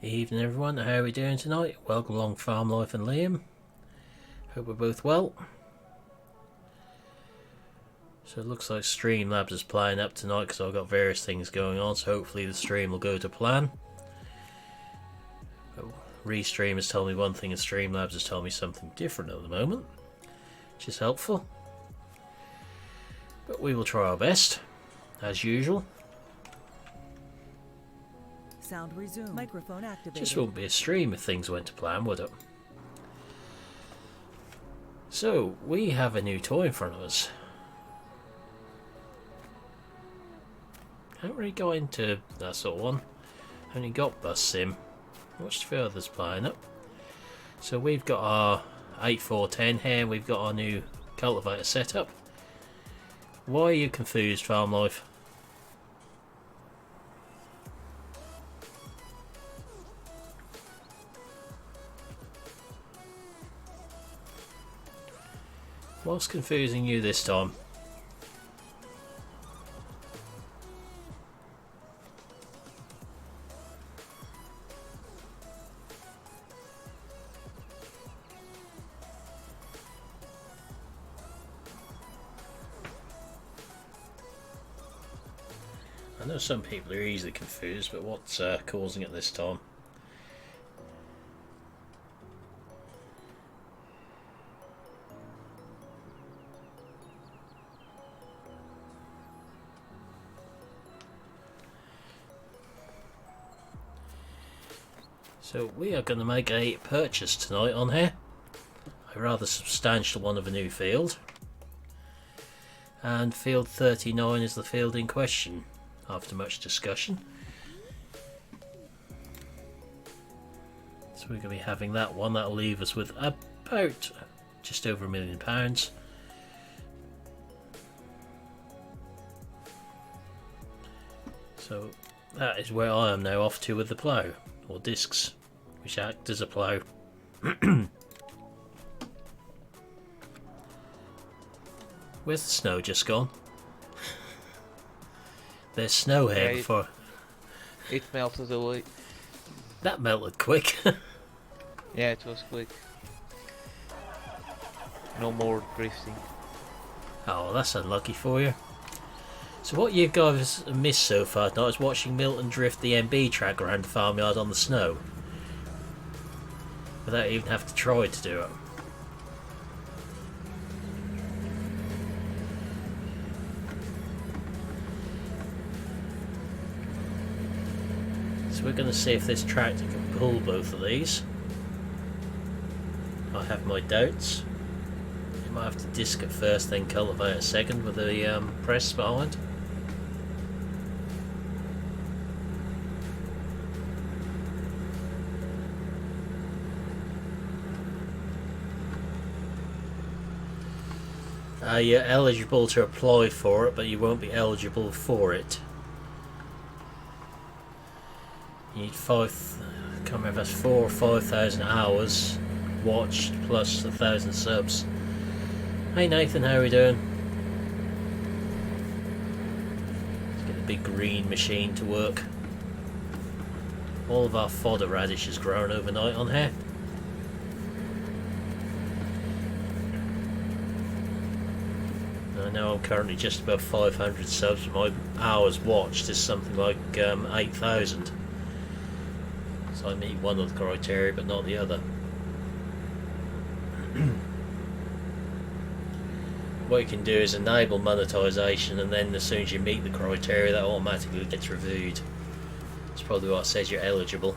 Evening everyone, how are we doing tonight? Welcome along Farm Life and Liam. Hope we're both well. So it looks like Streamlabs is playing up tonight because I've got various things going on, so hopefully the stream will go to plan. Restream has told me one thing and Streamlabs has told me something different at the moment, which is helpful. But we will try our best, as usual. Sound resumed. Microphone activated. Just wouldn't be a stream if things went to plan, would it? So, we have a new toy in front of us. Haven't really got into that sort of one. Only got Bus Sim. Watched a few others playing up. So we've got our 8410 here, and we've got our new cultivator setup. Why are you confused, Farm Life? What's confusing you this time? I know some people are easily confused, but what's causing it this time? So we are going to make a purchase tonight on here, a rather substantial one of a new field, and field 39 is the field in question after much discussion. So we're going to be having that one. That'll leave us with about just over £1 million. So that is where I am now off to with the plough, or discs, which act as a plough. Where's the snow just gone? There's snow here before. It melted away. That melted quick. Yeah, it was quick. No more drifting. Oh, that's unlucky for you. So what you guys have missed so far tonight is watching Milton drift the MB track around the farmyard on the snow, without even having to try to do it. So we're going to see if this tractor can pull both of these. I have my doubts. You might have to disc it first, then cultivate it second with the press behind. You're eligible to apply for it, but you won't be eligible for it. You need I can't remember if that's 4,000 or 5,000 hours watched plus 1,000 subs. Hey Nathan, how are we doing? Let's get the big green machine to work. All of our fodder radish has grown overnight on here. I know I'm currently just above 500 subs, but my hours watched is something like 8,000. So I meet one of the criteria but not the other. What you can do is enable monetization, and then as soon as you meet the criteria that automatically gets reviewed. That's probably what says you're eligible.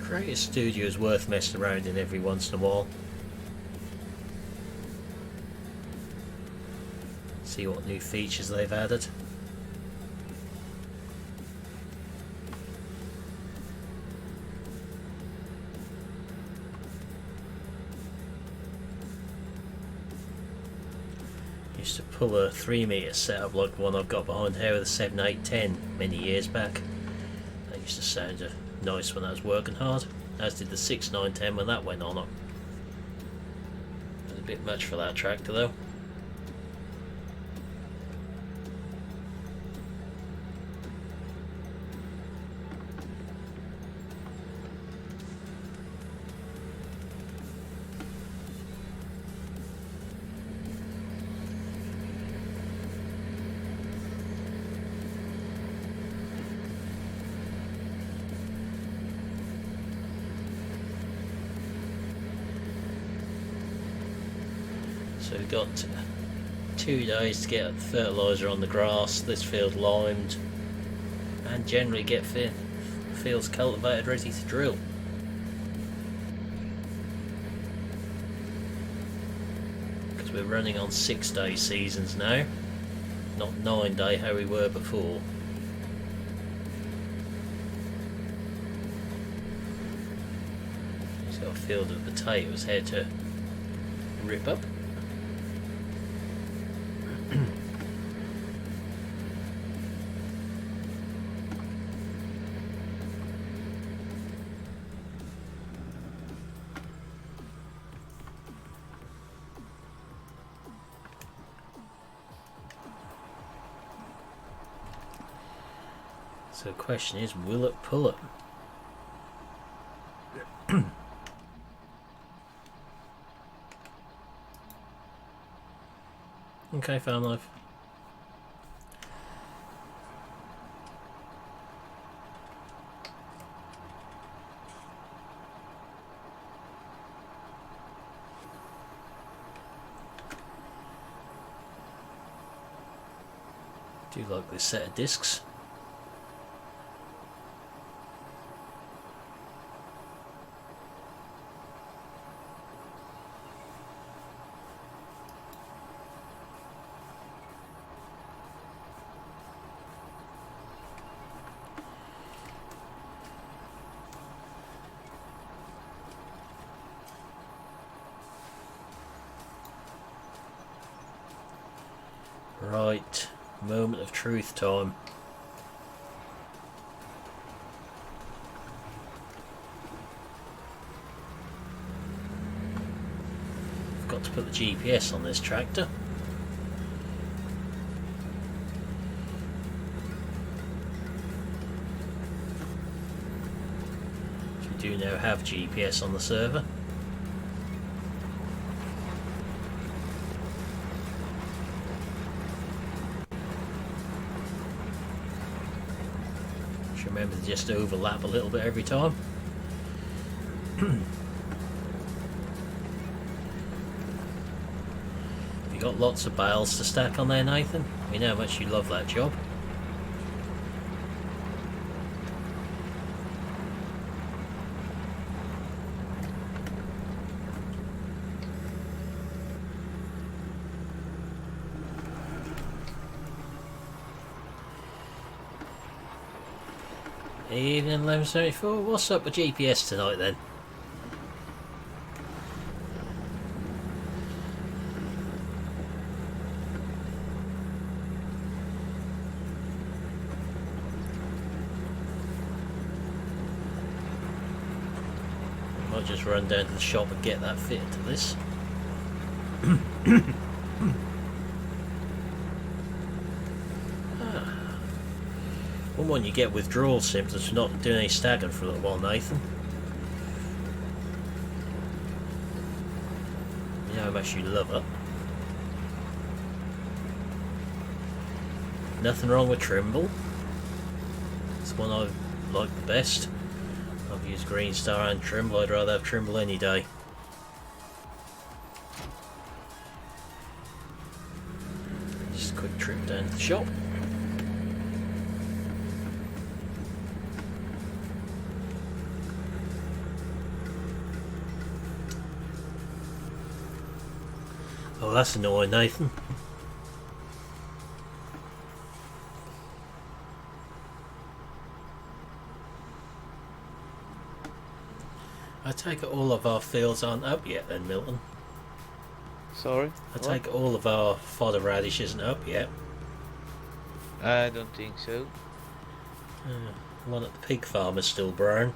Creative Studio is worth messing around in every once in a while. See what new features they've added. Used to pull a 3 meter setup like the one I've got behind here with a 7810 many years back. That used to sound nice when I was working hard, as did the 6910 when that went on. It was a bit much for that tractor though. So we've got 2 days to get fertiliser on the grass, this field limed, and generally get fields cultivated ready to drill. Because we're running on 6-day seasons now, not 9-day how we were before. He's got a field of potatoes here to rip up. So the question is, will it pull it? Okay, farm life. Do you like this set of discs? Right, moment of truth time. I've got to put the GPS on this tractor. We do now have GPS on the server. Remember to just overlap a little bit every time. You got lots of bales to stack on there, Nathan? We know how much you love that job. Evening 1174, what's up with GPS tonight then? I might just run down to the shop and get that fitted to this. One you get withdrawal symptoms for not doing any staggering for a little while, Nathan. You know how much you love it. Nothing wrong with Trimble. It's the one I like the best. I've used Green Star and Trimble. I'd rather have Trimble any day. Just a quick trip down to the shop. Oh, that's annoying, Nathan. I take it all of our fields aren't up yet then, Milton. Sorry? I take it all of our fodder radish isn't up yet. I don't think so. One at the pig farm is still brown.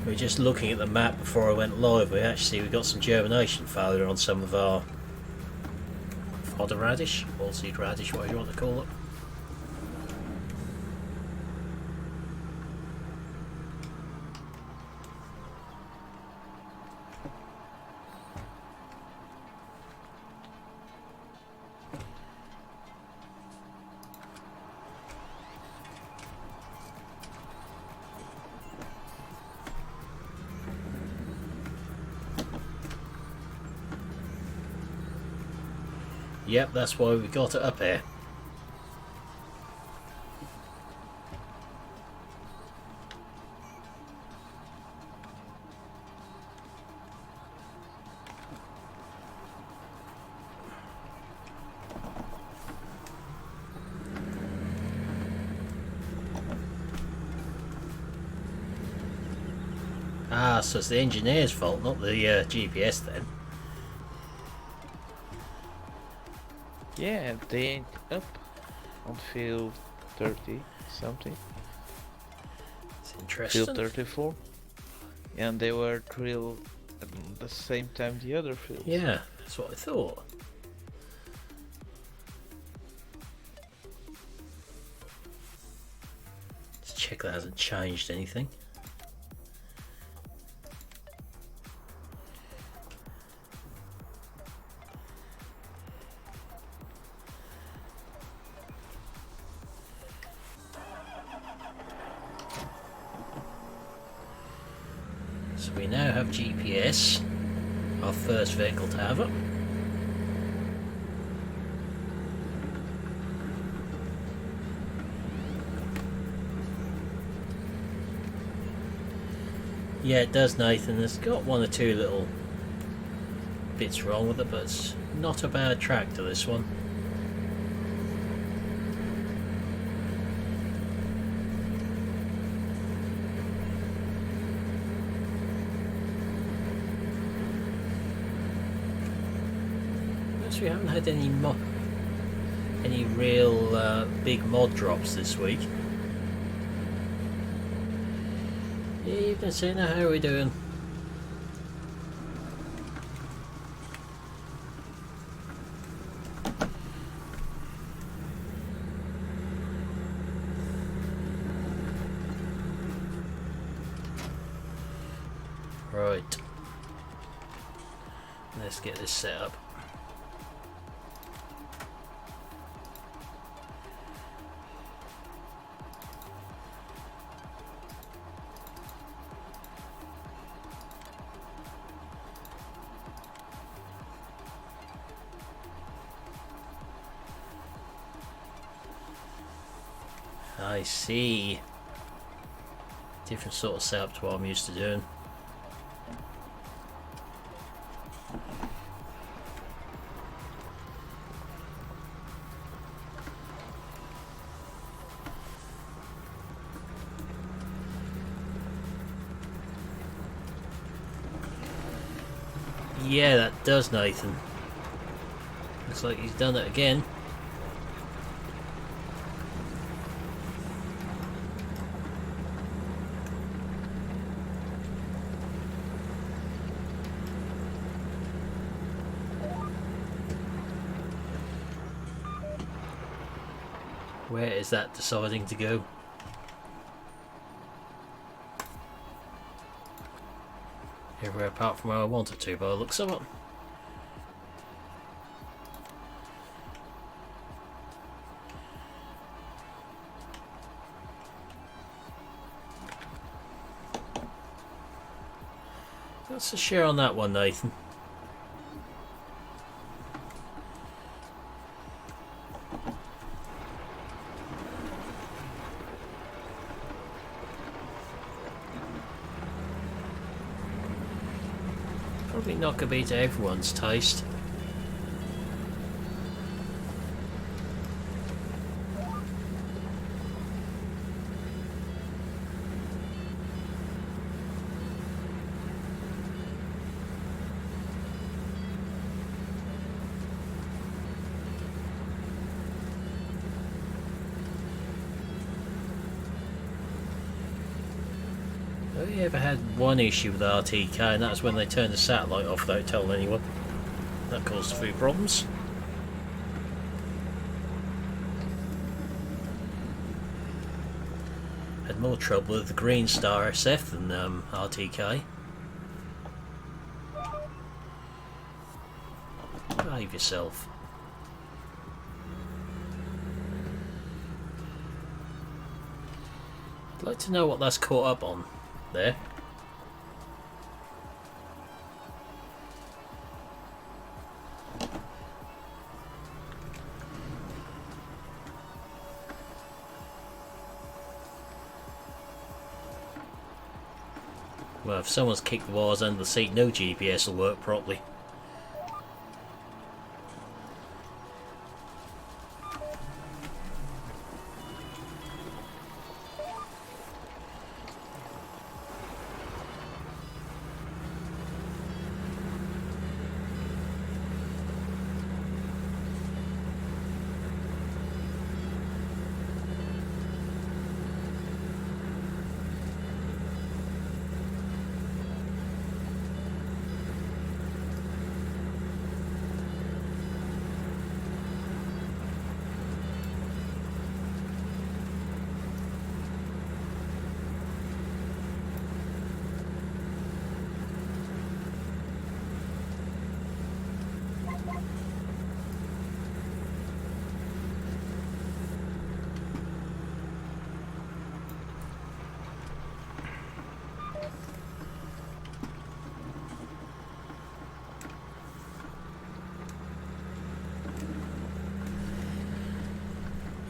We're just looking at the map before I went live. We got some germination failure on some of our fodder radish, oilseed radish, whatever you want to call it. Yep, that's why we got it up here. Ah, so it's the engineer's fault, not the GPS then. Yeah, they ain't up on field 30 something. It's interesting. Field 34. And they were drilled at the same time the other fields. Yeah, that's what I thought. Let's check that hasn't changed anything. So we now have GPS, our first vehicle to have it. Yeah, it does, Nathan. It's got one or two little bits wrong with it, but it's not a bad tractor, this one. We haven't had any real big mod drops this week. Evening, Sina, how are we doing? Right. Let's get this set up. I see. Different sort of setup to what I'm used to doing. Yeah, that does, Nathan. Looks like he's done it again. Where is that deciding to go? Everywhere apart from where I want it to, by the looks of it. What's the share on that one, Nathan? Probably not going to be to everyone's taste. We ever had one issue with RTK, and that's when they turned the satellite off without telling anyone. That caused a few problems. Had more trouble with the Green Star SF than RTK. Behave yourself. I'd like to know what that's caught up on there. Well, if someone's kicked the wires under the seat, no GPS will work properly.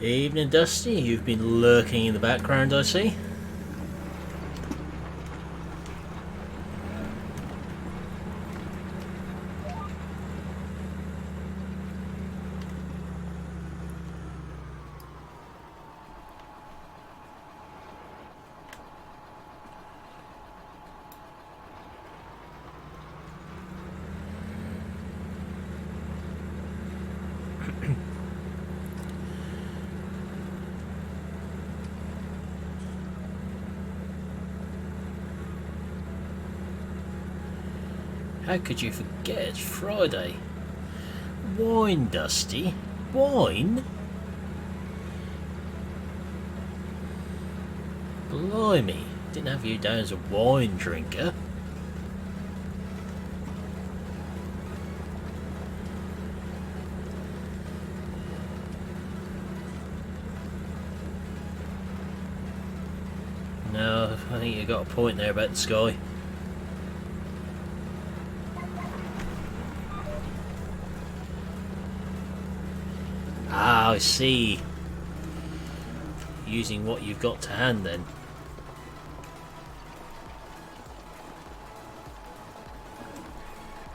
Evening, Dusty. You've been lurking in the background, I see. How could you forget it's Friday? Wine, Dusty. Wine? Blimey, didn't have you down as a wine drinker. No, I think you got a point there about the sky. Ah, I see. Using what you've got to hand then.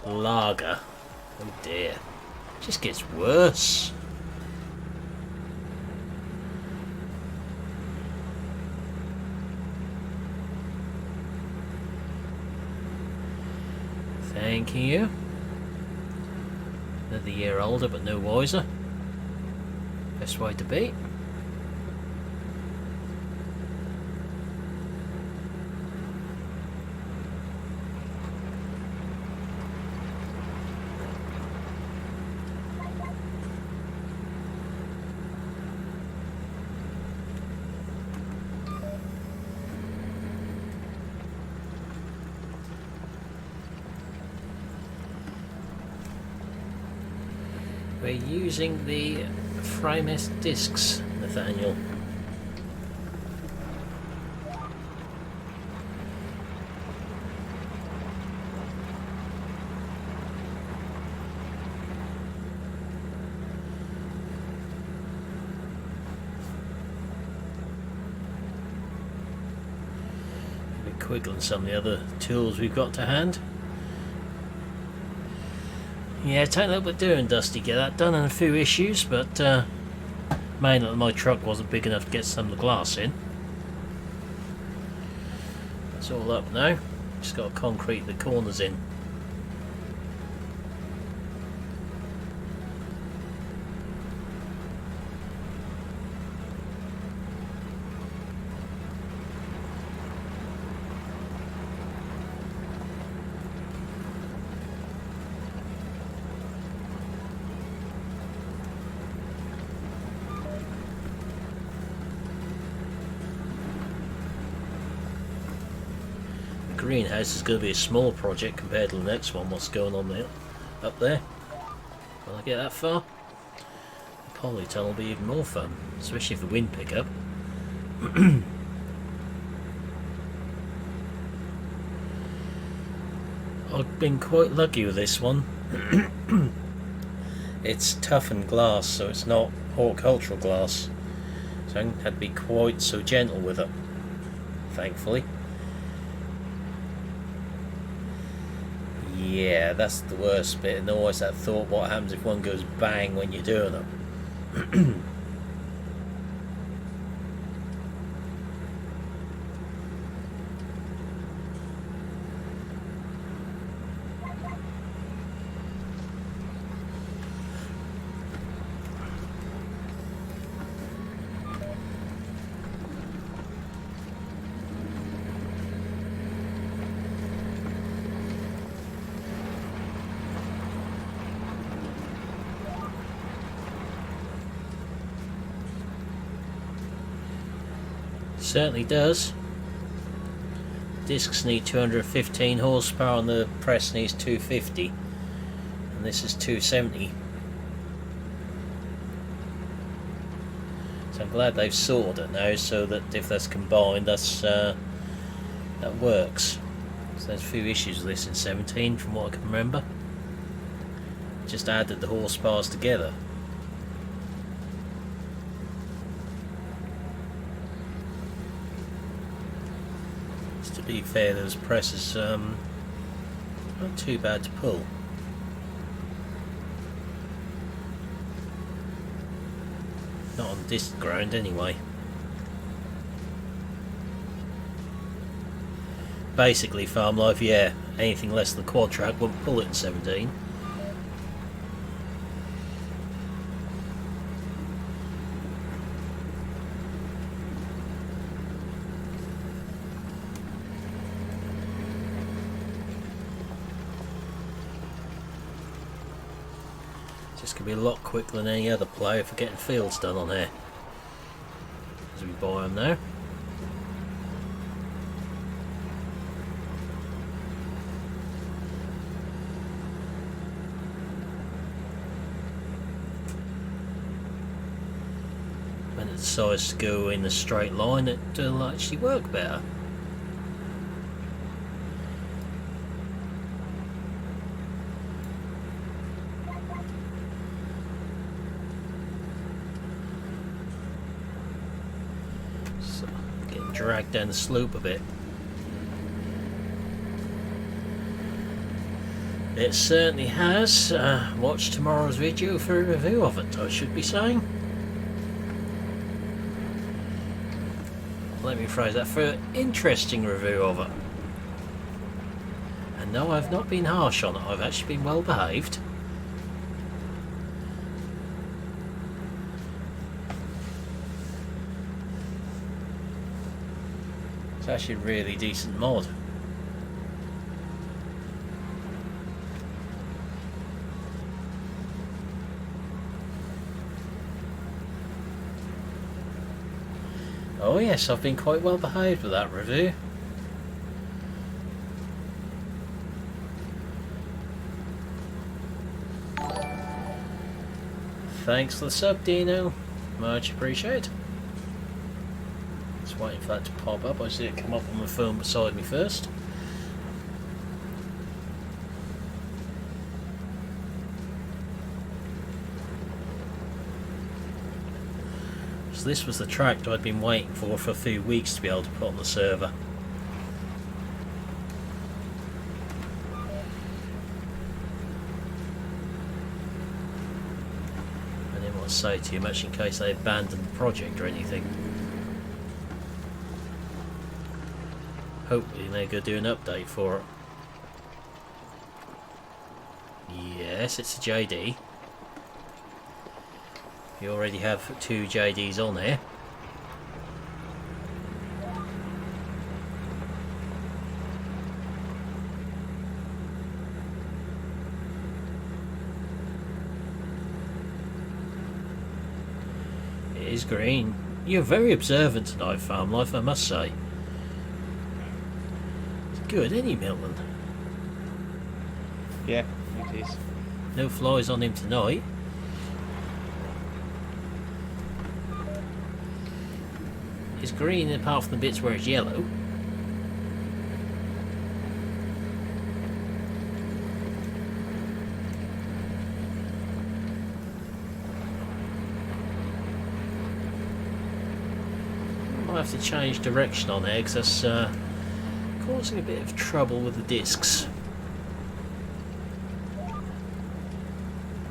Lager. Oh dear. Just gets worse. Thank you. Another year older but no wiser. Best way to be. We're using the Frame S discs, Nathaniel. We're quiggling some of the other tools we've got to hand. Yeah, it took a little bit doing, Dusty, get that done, and a few issues, but mainly my truck wasn't big enough to get some of the glass in. It's all up now, just got to concrete the corners in. greenhouse is going to be a small project compared to the next one. What's going on there, up there? Will I get that far? The polytunnel will be even more fun, especially if the wind pick up. I've been quite lucky with this one. It's toughened glass, so it's not horticultural glass, so I haven't had to be quite so gentle with it, thankfully. Yeah, that's the worst bit, and always that thought, what happens if one goes bang when you're doing it? Certainly does. Discs need 215 horsepower and the press needs 250, and this is 270. So I'm glad they've sorted it now, so that if that's combined, that works. So there's a few issues with this in 17 from what I can remember. Just added the horsepowers together. To be fair, those presses not too bad to pull. Not on this ground anyway. Basically, farm life, yeah, anything less than the quad track won't pull it in 17. This could be a lot quicker than any other player for getting fields done on here. As we buy them now. When it decides to go in a straight line, it'll actually work better. Drag down the slope a bit. It certainly has. Watch tomorrow's video for a review of it, I should be saying. Let me phrase that, for an interesting review of it. And no, I've not been harsh on it, I've actually been well behaved. It's actually a really decent mod. Oh yes, I've been quite well behaved with that review. Thanks for the sub, Dino. Much appreciated. Waiting for that to pop up. I see it come up on my phone beside me first. So this was the track I'd been waiting for a few weeks to be able to put on the server. I didn't want to say too much in case they abandoned the project or anything. Hopefully they're going to do an update for it. Yes, it's a JD. You already have 2 JDs on here. It is green. You're very observant tonight, Farm Life, I must say. Good, isn't he, Milton? Yeah, it is. No flies on him tonight. It's green apart from the bits where it's yellow. Might have to change direction on there because that's causing a bit of trouble with the discs.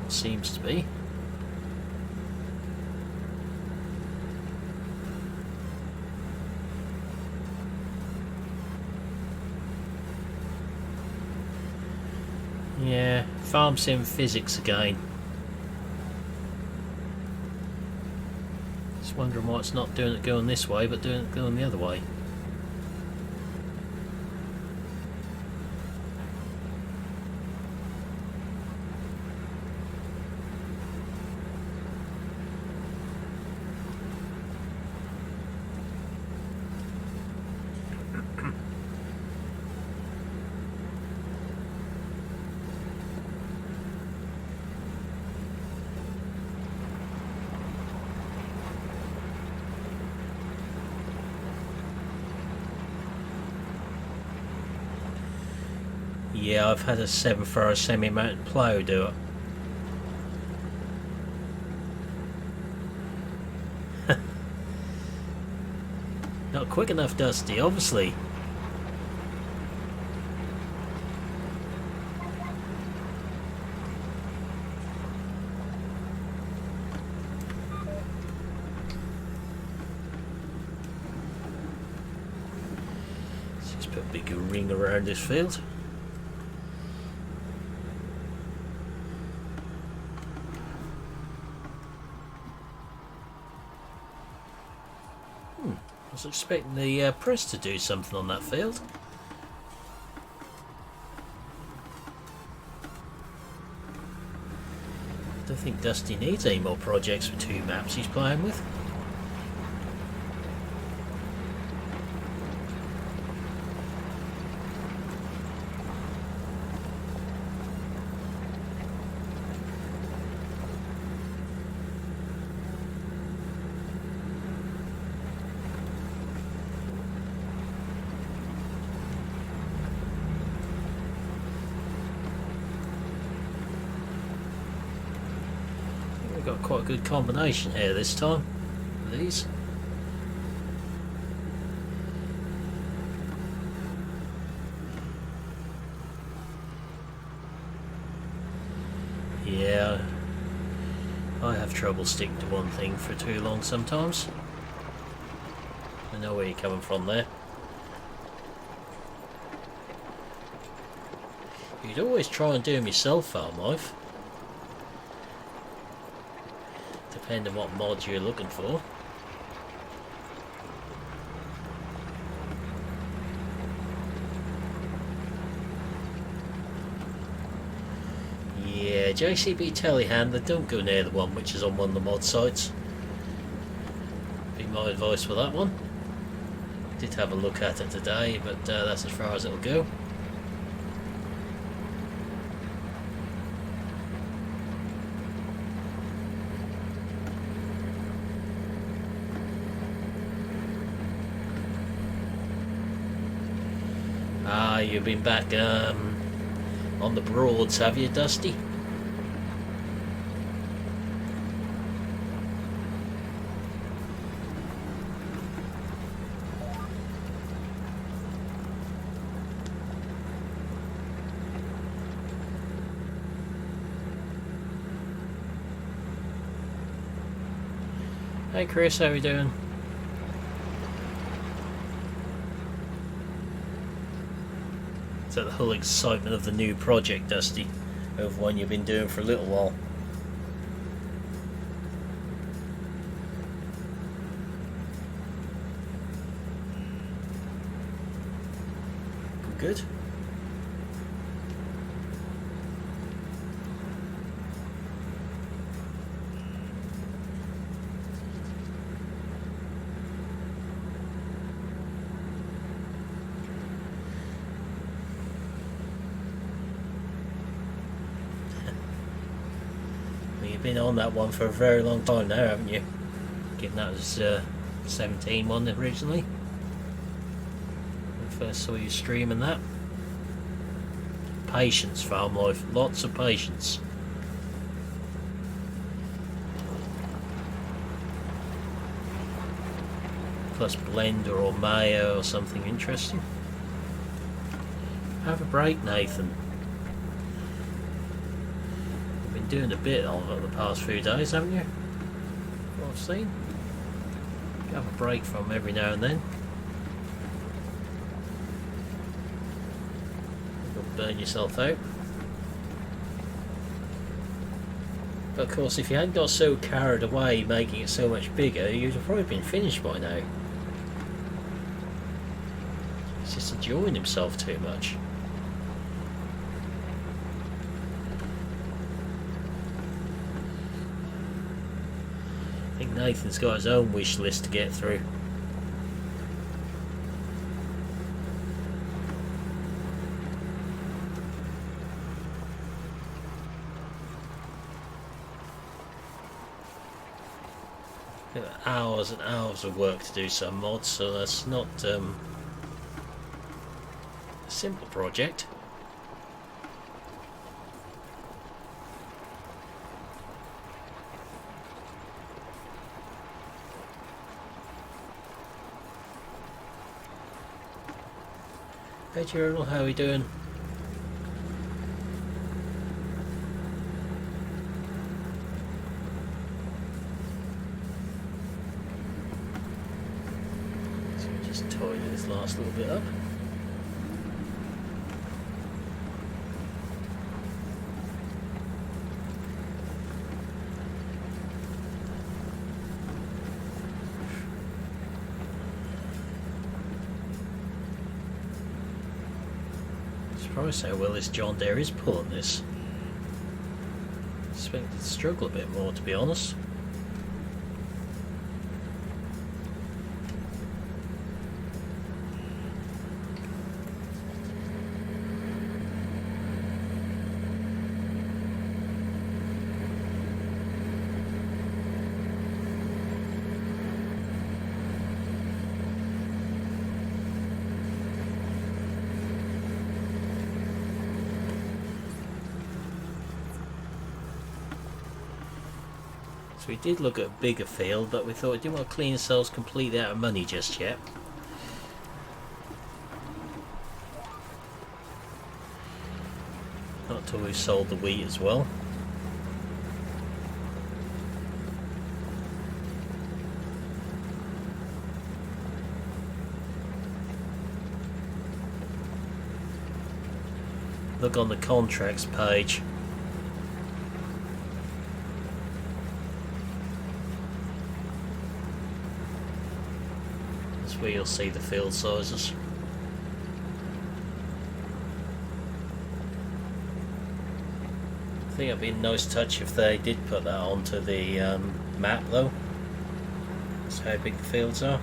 Seems to be. Yeah, farm sim physics again. Just wondering why it's not doing it going this way, but doing it going the other way. Yeah, I've had a 7-throw semi-mounted plough do it. Not quick enough, Dusty, obviously. Let's just put a big ring around this field. I was expecting the press to do something on that field. I don't think Dusty needs any more projects for 2 maps he's playing with. Got quite a good combination here this time with these. Yeah, I have trouble sticking to one thing for too long sometimes. I know where you're coming from there. You'd always try and do them yourself, Farm Life. Depending on what mods you're looking for. Yeah, JCB telehandler, don't go near the one which is on one of the mod sites. Be my advice for that one. Did have a look at it today, but that's as far as it'll go. Ah, you've been back on the Broads, have you, Dusty? Hey Chris, how are you doing? Is that the whole excitement of the new project, Dusty? Over one you've been doing for a little while? Good. You've been on that one for a very long time now, haven't you? Given that was 17 one originally. When I first saw you streaming that. Patience, farm life. Lots of patience. Plus Blender or Mayo or something interesting. Have a break, Nathan. You've been doing a bit on it the past few days, haven't you? What I've seen. Have a break from every now and then. You'll burn yourself out. But of course, if you hadn't got so carried away making it so much bigger, you'd have probably been finished by now. He's just enjoying himself too much. I think Nathan's got his own wish list to get through. Hours and hours of work to do some mods, so that's not a simple project. Hey Gerald, how are we doing? So we just tidy this last little bit up. Surprised how well this John Deere is pulling this. I expected to struggle a bit more, to be honest. We did look at a bigger field, but we thought we didn't want to clean ourselves completely out of money just yet. Not till we've sold the wheat as well. Look on the contracts page. Where you'll see the field sizes. I think it'd be a nice touch if they did put that onto the map though. That's how big the fields are.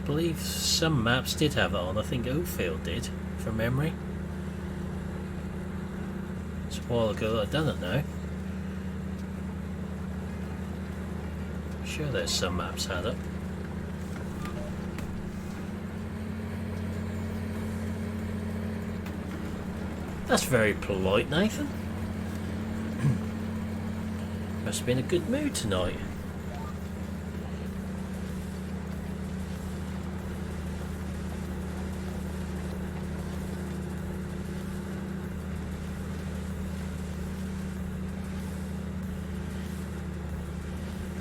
I believe some maps did have it on. I think Oakfield did, from memory. It's a while ago that I've done it now. I'm sure there's some maps had it. That's very polite, Nathan. Must have been a good mood tonight.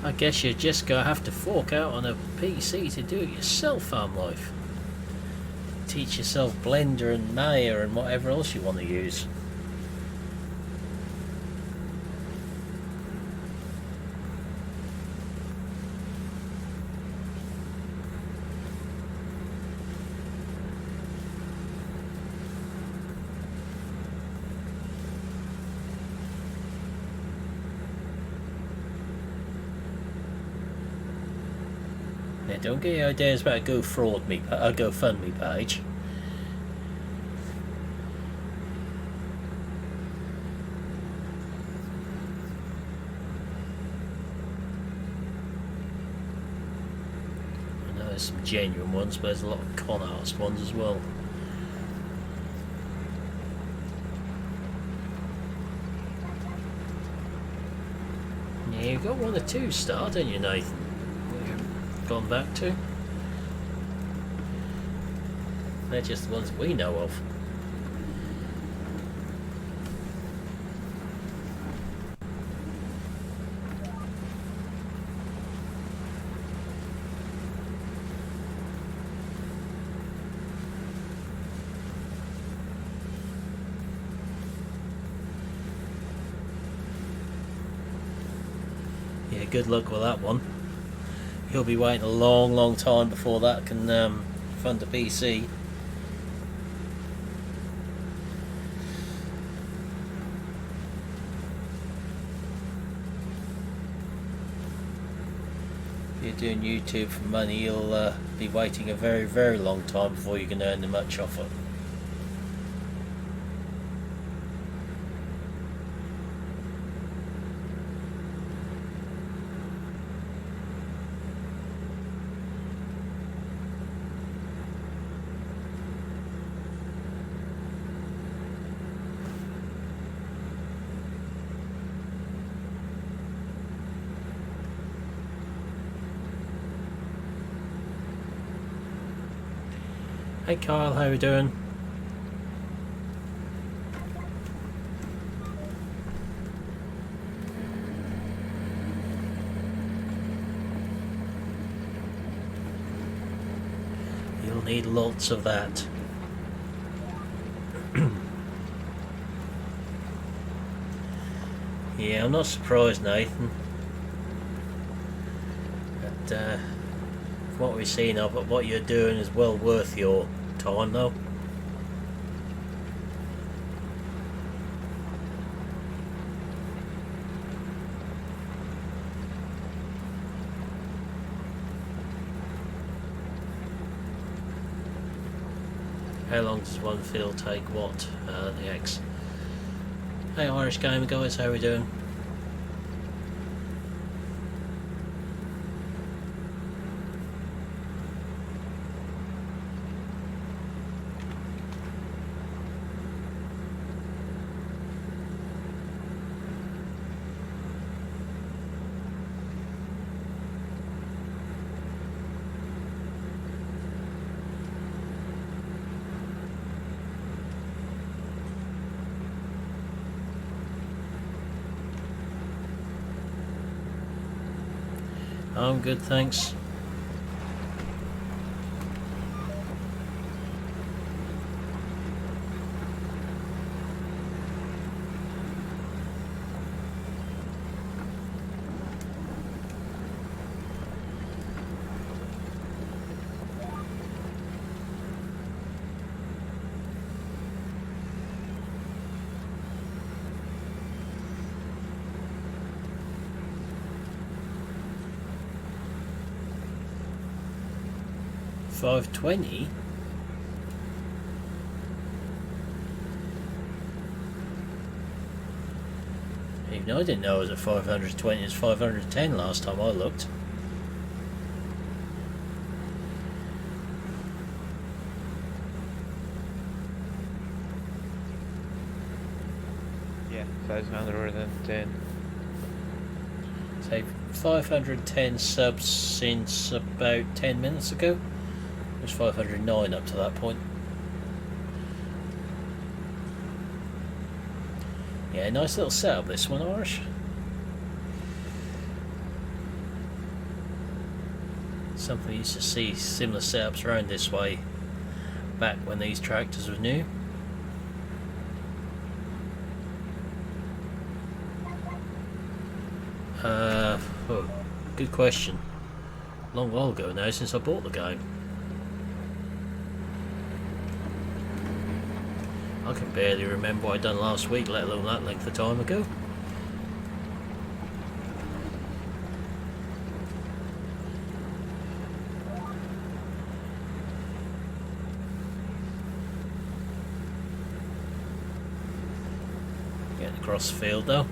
I guess you're just gonna have to fork out on a PC to do it yourself, farm life. Teach yourself Blender and Maya and whatever else you want to use. Yeah, don't get any ideas about a GoFundMe page. I know there's some genuine ones, but there's a lot of con artist ones as well. Yeah, you've got 1 or 2 start, didn't you, Nathan? We've gone back to. They're just the ones we know of. Yeah, good luck with that one. You'll be waiting a long time before that can fund a PC. If you're doing YouTube for money, you'll be waiting a very long time before you can earn much off it. Hey Kyle, how are you doing? You'll need lots of that. Yeah, I'm not surprised, Nathan. But from what we've seen of it, what you're doing is well worth your time, though. How long does one field take what? The X. Hey Irish Gaming guys, how are we doing? I'm good, thanks. $520? Even I didn't know it was at 520, it's 510 last time I looked. Yeah, 510. Say 510 subs since about 10 minutes ago. It was 509 up to that point. Yeah, nice little setup this one, Irish. Something we used to see similar setups around this way back when these tractors were new. Oh, good question. Long while ago now since I bought the game. I can barely remember what I'd done last week, let alone that length of time ago. getting across the field though.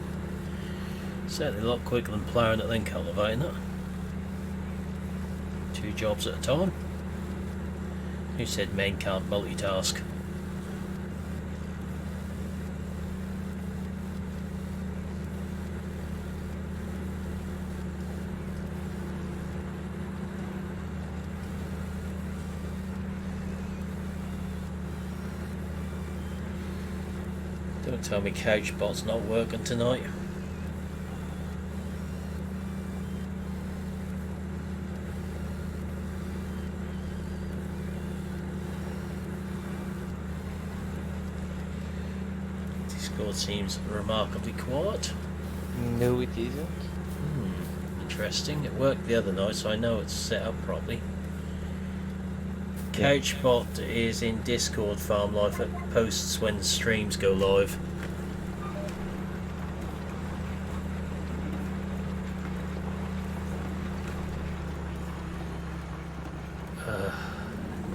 Certainly a lot quicker than ploughing it then cultivating it. 2 jobs at a time. Who said men can't multitask? Don't tell me CouchBot's not working tonight. Discord seems remarkably quiet. No, it isn't. Interesting. It worked the other night, so I know it's set up properly. CouchBot is in Discord farm life. It posts when streams go live.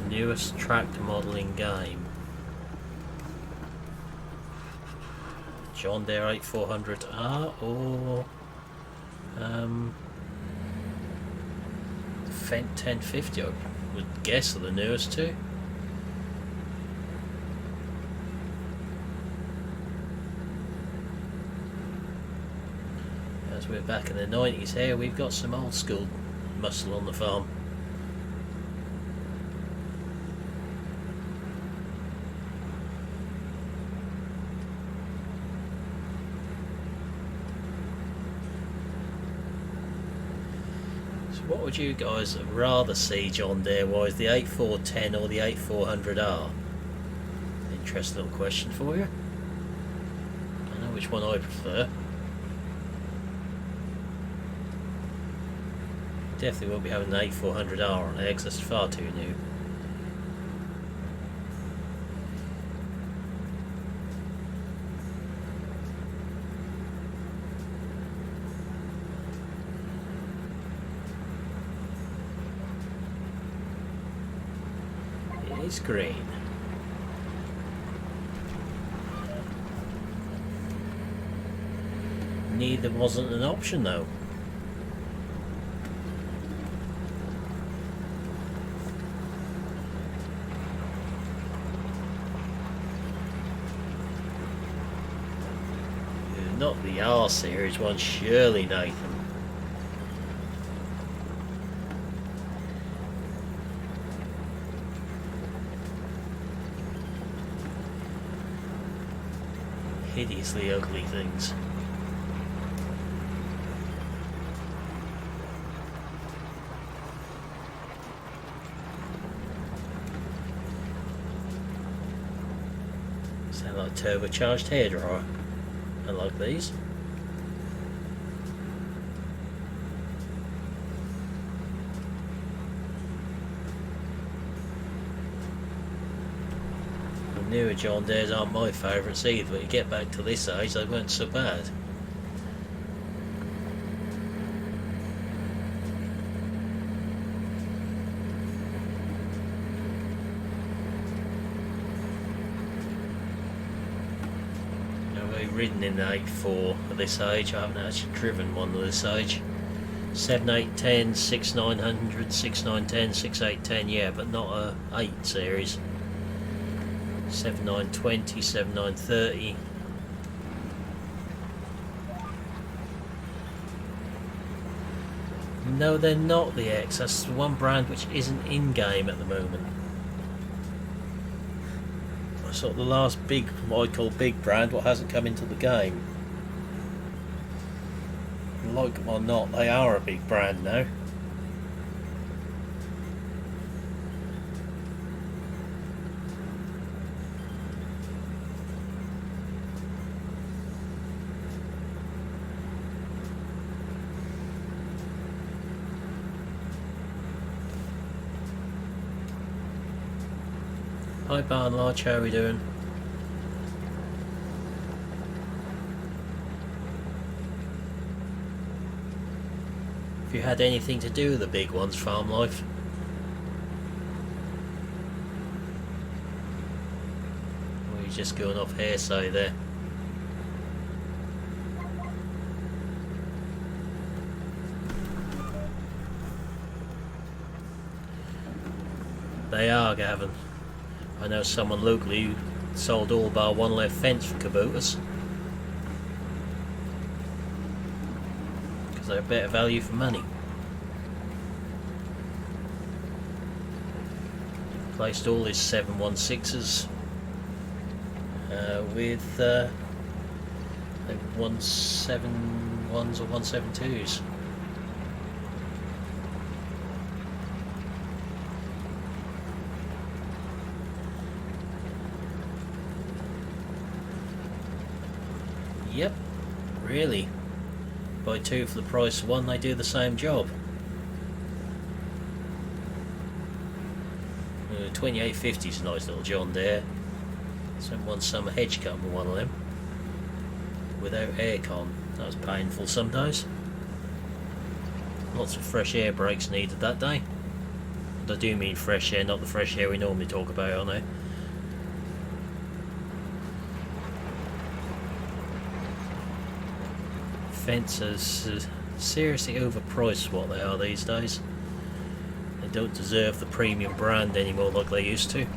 Newest tractor modelling game. John Deere 8400R or Fendt 1050, I would guess are the newest two. As we're back in the 90s here, we've got some old school muscle on the farm. What would you guys rather see John Deere wise, the 8410 or the 8400R? Interesting little question for you. I know which one I prefer. Definitely won't be having an 8400R on there because that's far too new. It's green. Neither wasn't an option though. Not the R series one, surely, Nathan. Hideously ugly things. Sound like a turbocharged hairdryer. I like these. Newer John Deere's aren't my favourites either, but you get back to this age, they weren't so bad. I've ridden in the 8.4 at this age. I haven't actually driven one at this age. 7810, 6900, 6910, 6810, yeah, but not a 8 series. 7920, 7930. No, they're not the X. That's the one brand which isn't in-game at the moment. Sort of the last big, what I call big brand, what hasn't come into the game. Like them or not, they are a big brand now. Hi Barn Large, how are we doing? Have you had anything to do with the big ones, farm life? Or are you just going off hearsay there? They are, Gavin. I know someone locally who sold all bar one left fence for cabooters. Because they're better value for money. Placed all his 716s with 171s or 172s. Yep, really. Buy two for the price of one, they do the same job. 2850 is a nice little John Deere. Someone summer hedge cut with one of them. Without aircon. That was painful some days. Lots of fresh air breaks needed that day. And I do mean fresh air, not the fresh air we normally talk about, I know. Fences seriously overpriced what they are these days. They don't deserve the premium brand anymore like they used to.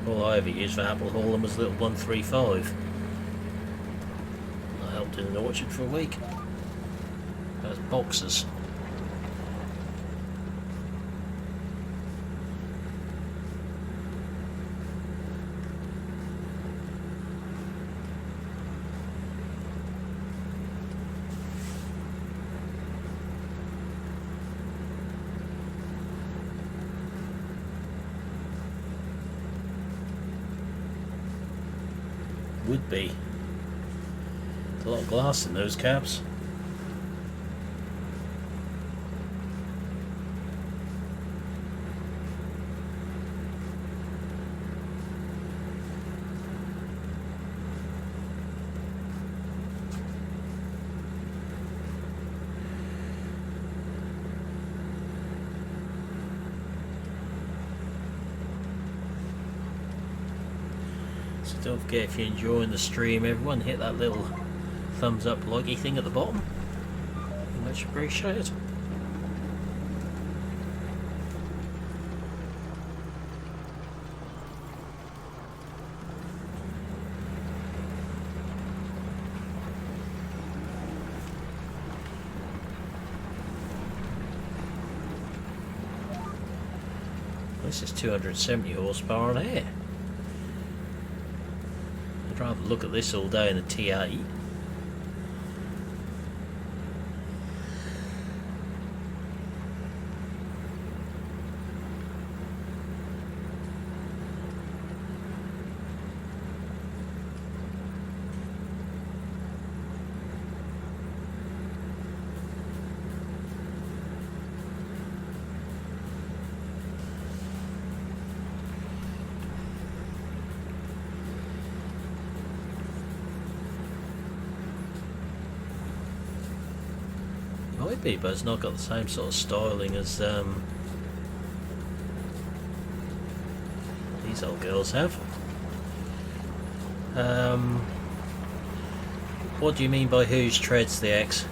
All I ever used for apple hauling was a little 135. I helped in an orchard for a week. Those boxes. Would be. There's a lot of glass in those cabs. Don't forget, if you're enjoying the stream, everyone, hit that little thumbs up likey thing at the bottom. Much appreciated. This is 270 horsepower on air. I'd rather look at this all day in a T8. Might be, but it's not got the same sort of styling as these old girls have. What do you mean by whose treads the X?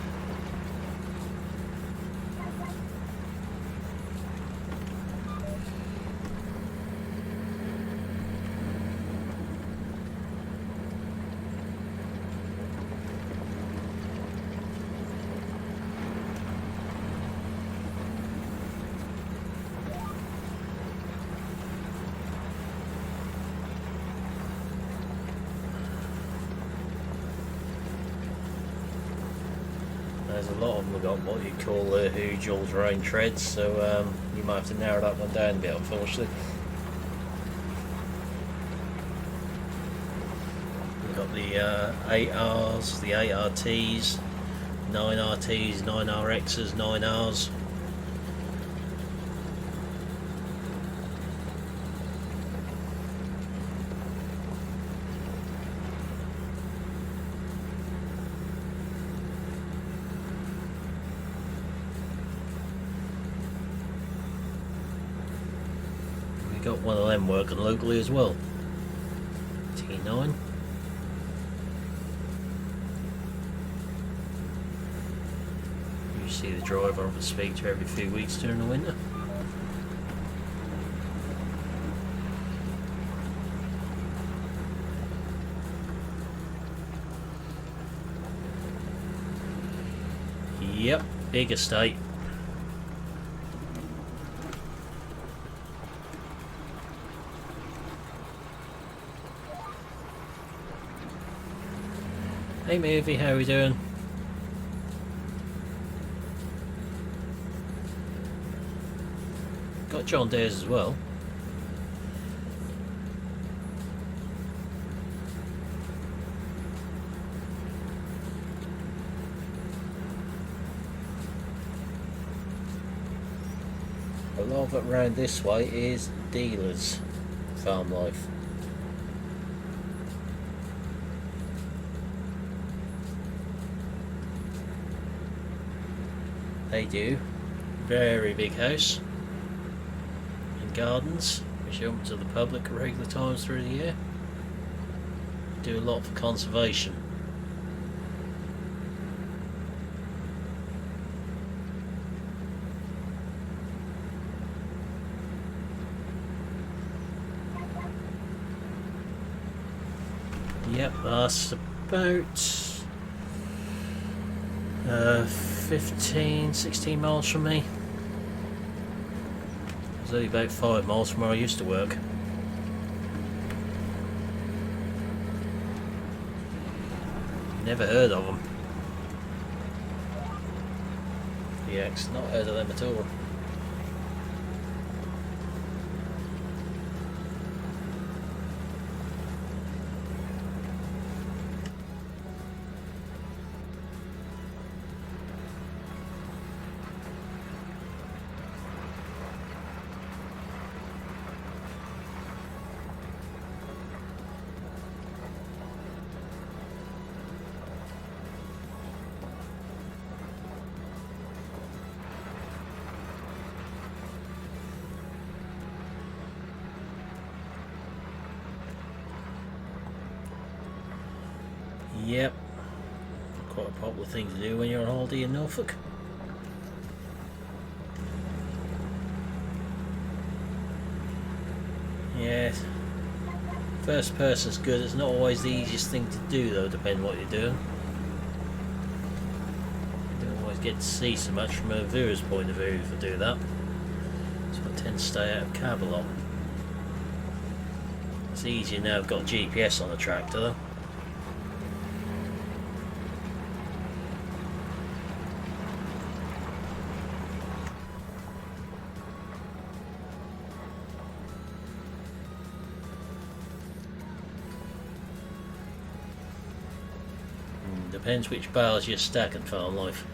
There's a lot of them have got what you call huge all-terrain treads, so you might have to narrow that one down a bit, unfortunately. We've got the 8Rs, the 8RTs, 9RTs, 9RXs, 9Rs. Got one of them working locally as well. T9. see the driver I would speak to every few weeks during the winter. Yep, big estate. Hey Movie, how are we doing? Got John Deere's as well. A lot of it around this way is dealers, farm life. They do. Very big house and gardens, which are open to the public at regular times through the year. Do a lot for conservation. Yep, that's about 15-16 miles from me. It's only about 5 miles from where I used to work. Never heard of them. Yeah, not heard of them at all. Yep, quite a popular thing to do when you're on holiday in Norfolk. Yes, first person's good. It's not always the easiest thing to do though, depending on what you're doing. You don't always get to see so much from a viewer's point of view if I do that. So I tend to stay out of cab a lot. It's easier now I've got GPS on the tractor though. Depends which bales you're stacking, farm life.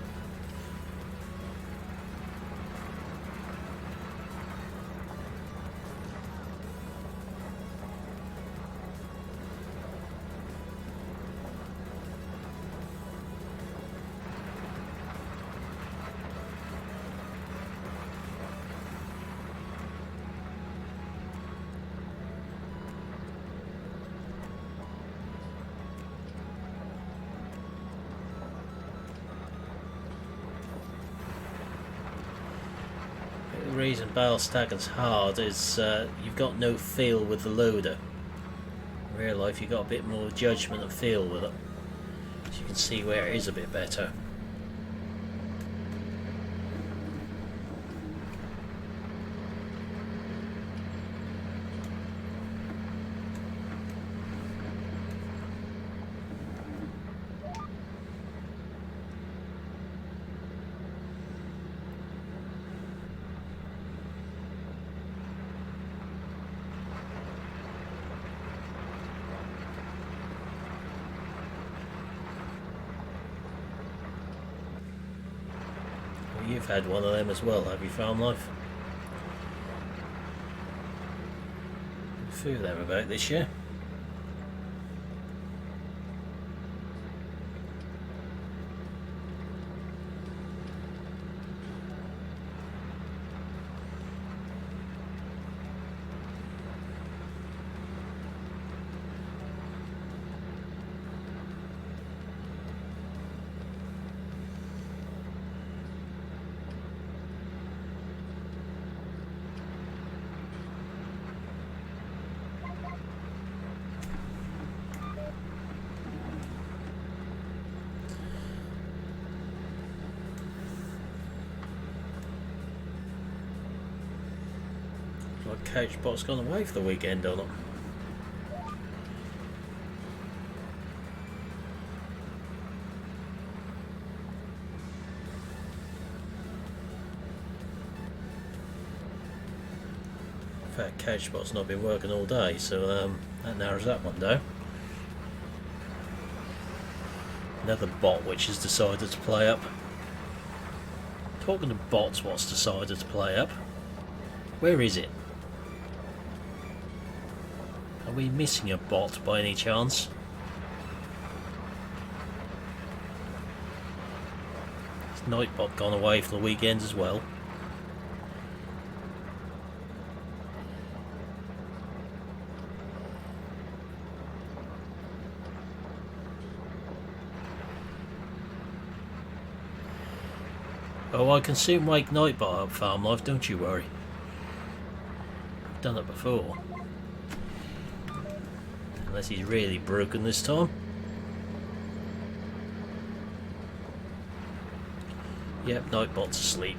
The reason bale stacking's hard is you've got no feel with the loader. In real life you've got a bit more judgment and feel with it, so you can see where it is a bit better. You've had one of them as well, have you, farm life? A few of them about this year. Couchbot's gone away for the weekend or not. In fact, Couchbot's not been working all day, so that narrows that one down. Another bot which has decided to play up. Talking to bots, what's decided to play up? Where is it? Are we missing a bot by any chance? Has Nightbot gone away for the weekend as well? Oh, I can soon wake Nightbot up, Farm Life, don't you worry. I've done it before. Unless he's really broken this time. Yep, Nightbot's asleep.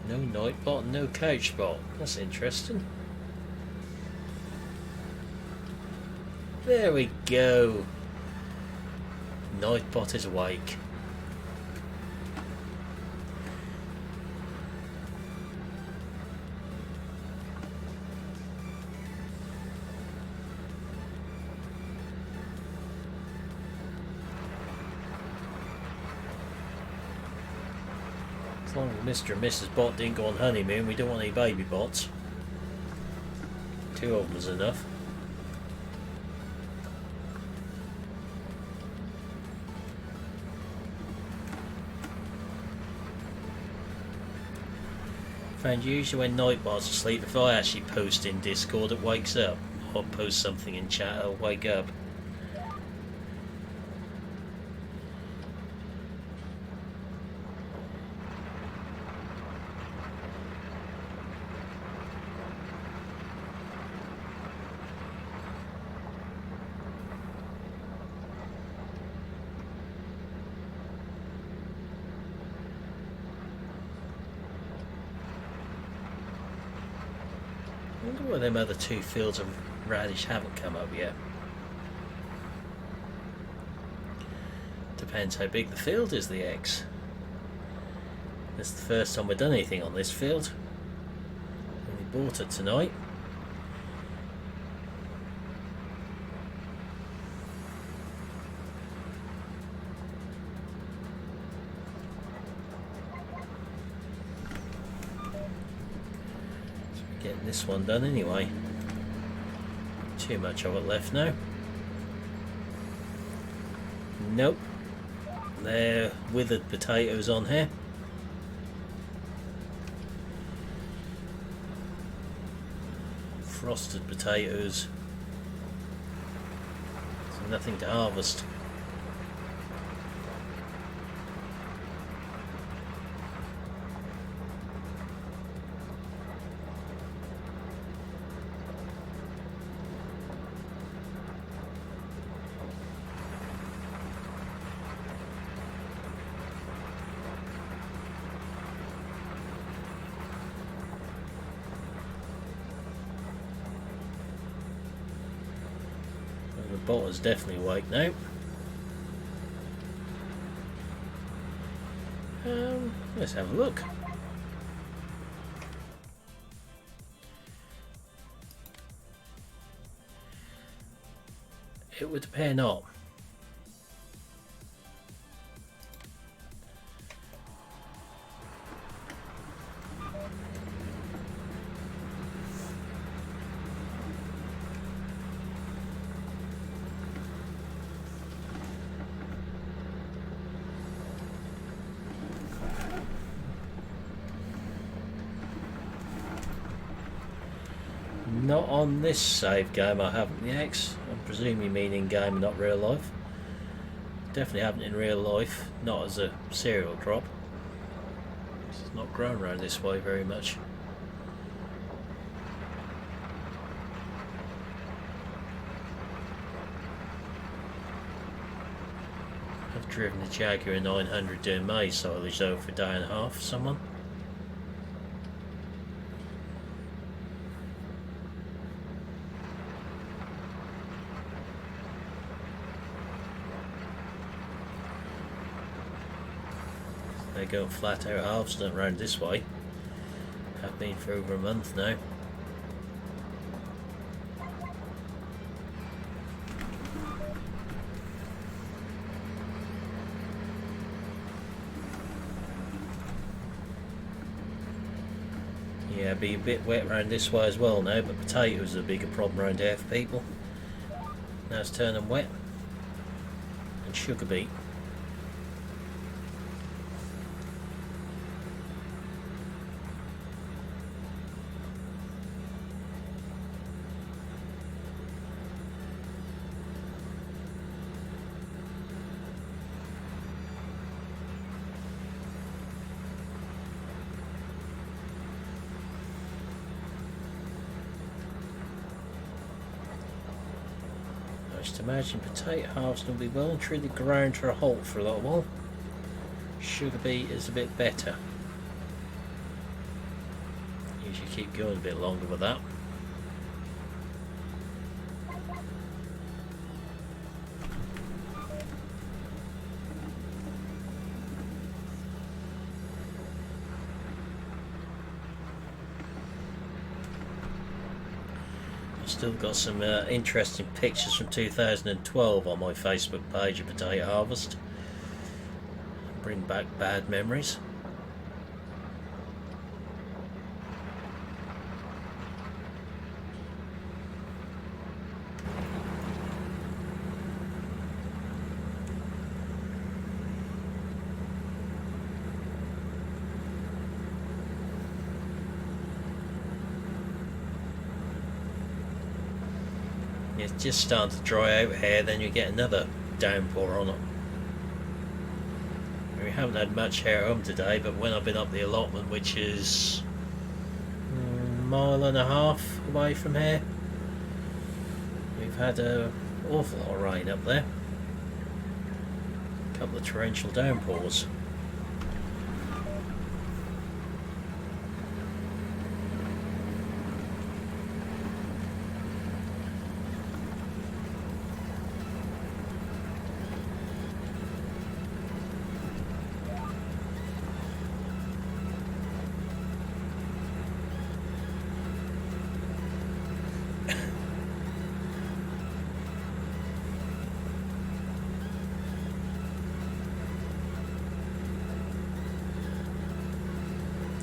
No Nightbot, no Couchbot. That's interesting. There we go. Nightbot is awake. As long as Mr. and Mrs. Bot didn't go on honeymoon, we don't want any baby bots. 2 of them is enough. And usually when Nightbot's asleep, if I actually post in Discord, it wakes up. Or post something in chat, it'll wake up. I wonder why them other 2 fields of radish haven't come up yet. Depends how big the field is, the X. This is the first time we've done anything on this field. Only bought it tonight. Getting this one done anyway. Too much of it left now. Nope. They're withered potatoes on here. Frosted potatoes. So nothing to harvest. The bot is definitely awake now. Let's have a look. It would appear not. Not on this save game, I haven't the X. I presume you mean in game, not real life. Definitely happened in real life, not as a serial drop. It's not grown around this way very much. I've driven the Jaguar 900 doing maze silage though for a day and a half for someone. They go flat out Halveston around this way. I've been for over a month now. Yeah, be a bit wet around this way as well now, but potatoes are a bigger problem around here for people. Now it's turning wet. And sugar beet. Just imagine potato harvesting will be well and truly ground to a halt for a little while. Sugar beet is a bit better. Usually keep going a bit longer with that. Still got some interesting pictures from 2012 on my Facebook page of Potato Harvest. Bring back bad memories. It's just starting to dry out here, then you get another downpour on it. We haven't had much here at home today, but when I've been up the allotment, which is a mile and a half away from here, we've had an awful lot of rain up there. A couple of torrential downpours.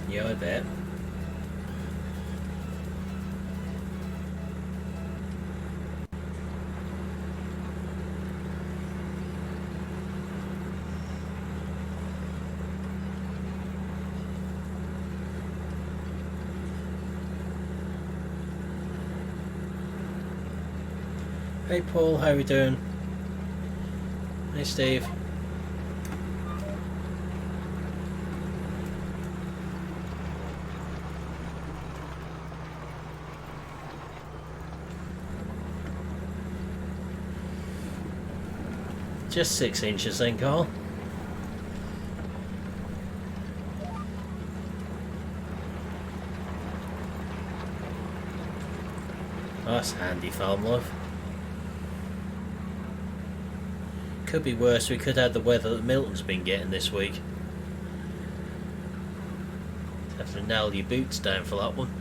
Yeah, I bet. Hey Paul, how are we doing? Hey Steve. Just 6 inches then, Carl. Oh, that's handy farm life. Could be worse, we could have the weather that Milton's been getting this week. Have to nail your boots down for that one.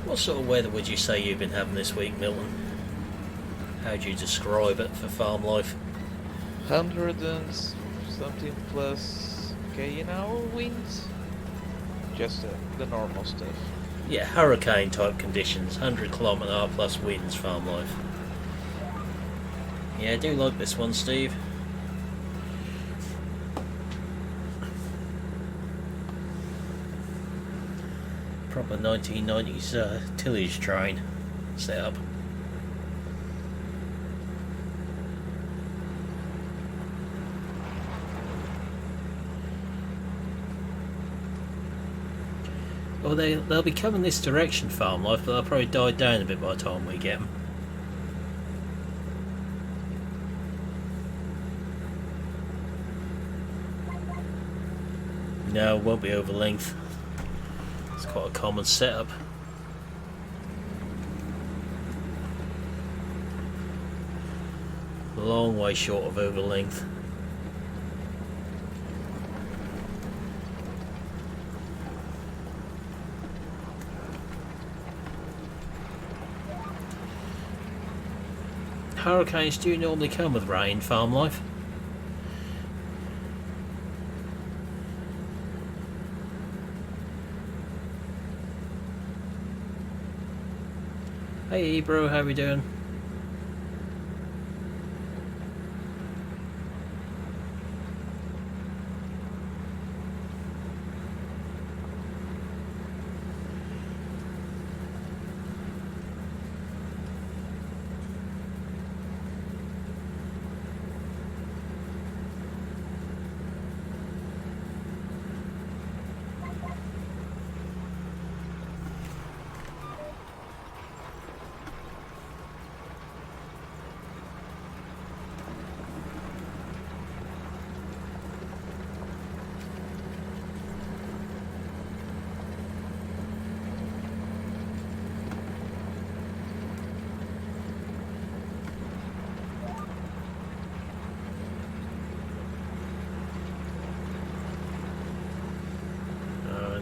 What sort of weather would you say you've been having this week, Milton? How do you describe it for farm life? 100 and something plus okay in our winds? Just the normal stuff. Yeah, hurricane type conditions, 100km/h plus winds, farm life. Yeah, I do like this one, Steve. Proper 1990s tillage train setup. Well, they'll be coming this direction, farm life, but they'll probably die down a bit by the time we get them. No, it won't be over length. It's quite a common setup. A long way short of over length. Hurricanes do normally come with rain, farm life. Hey bro, how we doing?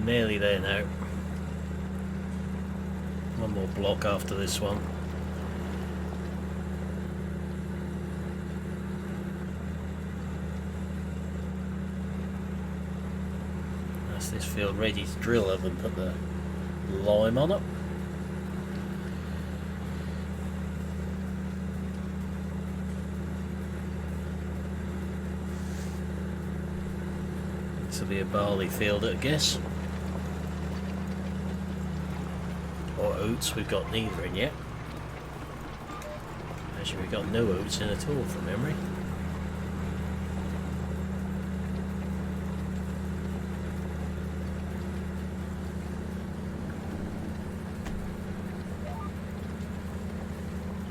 Nearly there now. One more block after this one. That's this field ready to drill. I haven't put the lime on it. This will be a barley field, I guess. Or oats, we've got neither in yet. Actually, we've got no oats in at all from memory.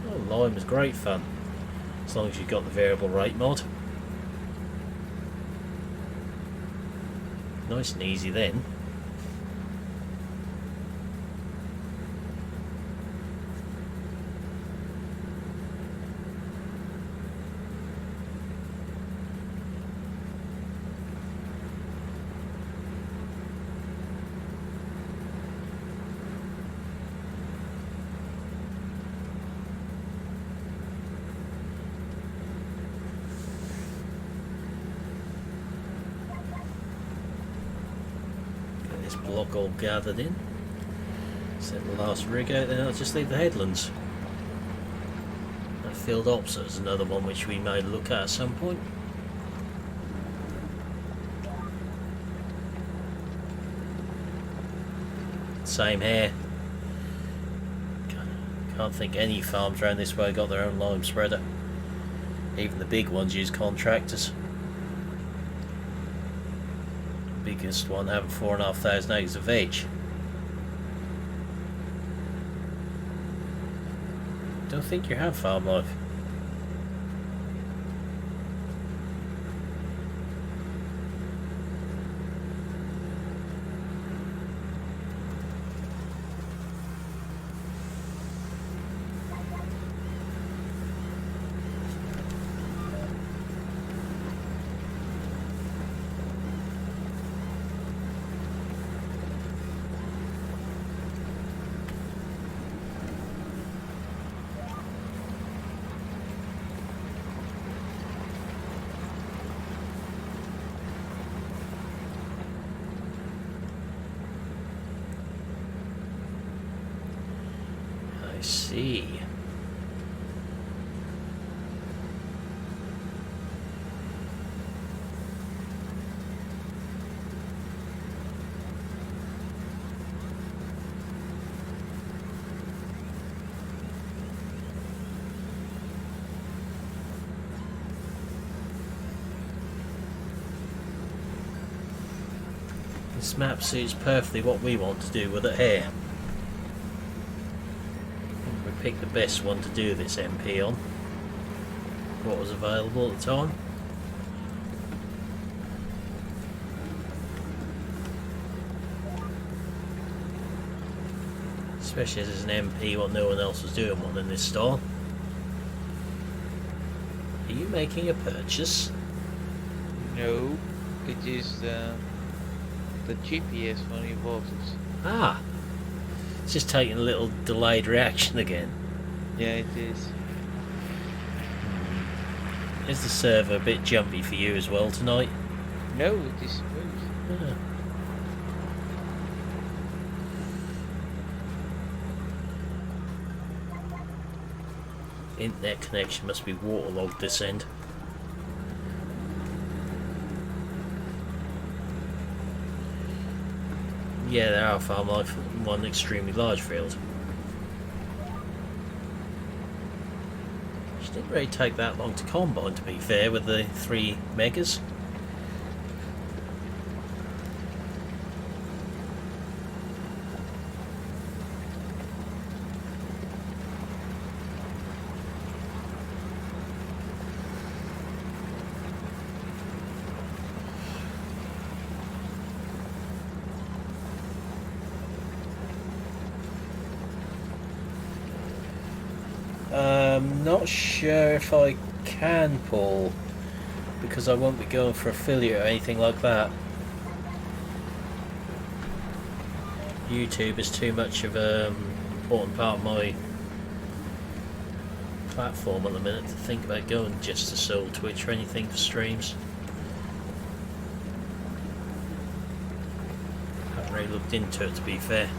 Oh, lime is great fun, as long as you've got the variable rate mod. Nice and easy then. Block all gathered in. Set the last rig out, then I'll just leave the headlands. That field opposite is another one which we may look at some point. Same here. Can't think any farms around this way got their own lime spreader. Even the big ones use contractors. Biggest one having 4,500 acres of veg. Don't think you have farm life. see. This map suits perfectly what we want to do with it here. We picked the best one to do this MP on. What was available at the time. Especially as it's an MP, what no one else was doing one in this style. Are you making a purchase? No, it is the GPS when you bought it. Ah! It's just taking a little delayed reaction again. Yeah, it is. Is the server a bit jumpy for you as well tonight? No, it is smooth. Ah. Internet connection must be waterlogged this end. Yeah, there are farm life one extremely large field. Which didn't really take that long to combine, to be fair, with the 3 megas. Not sure if I can, Paul, because I won't be going for affiliate or anything like that. YouTube is too much of an important part of my platform at the minute to think about going just to sole Twitch or anything for streams. Haven't really looked into it, to be fair.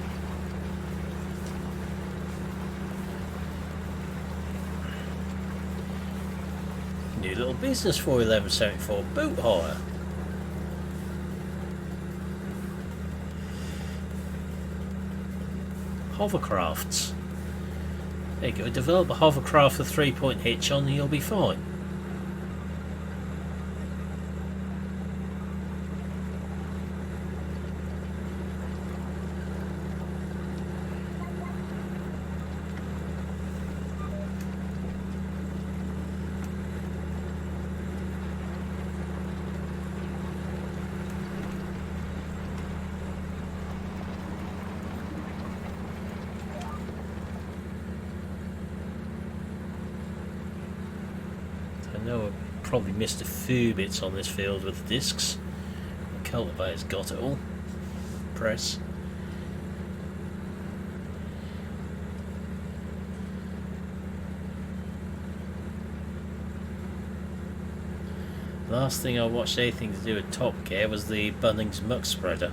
New little business for 1174 boot hire. Hovercrafts. There you go, develop a hovercraft with 3-point hitch on and you'll be fine. I know I probably missed a few bits on this field with the discs. The cultivator's got it all. Press. Last thing I watched anything to do with Top Gear was the Bunnings Muck Spreader.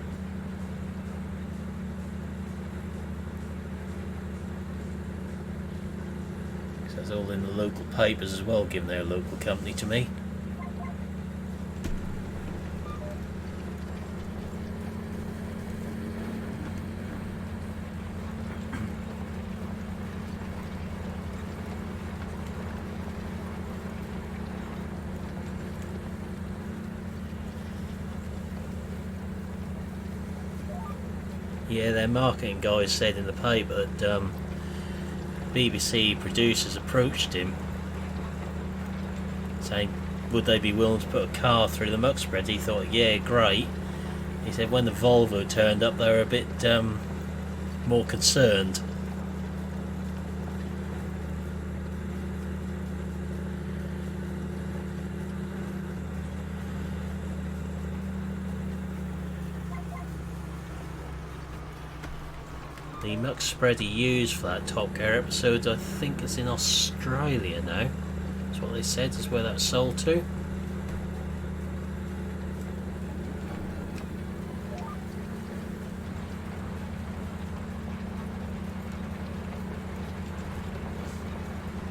That's all in the local papers as well, given they're a local company to me. Yeah, their marketing guys said in the paper that BBC producers approached him saying would they be willing to put a car through the muck spread. He thought, yeah, great. He said when the Volvo turned up they were a bit more concerned. The muck spread he used for that Top Gear episode, I think it's in Australia now. That's what they said, is where that's sold to.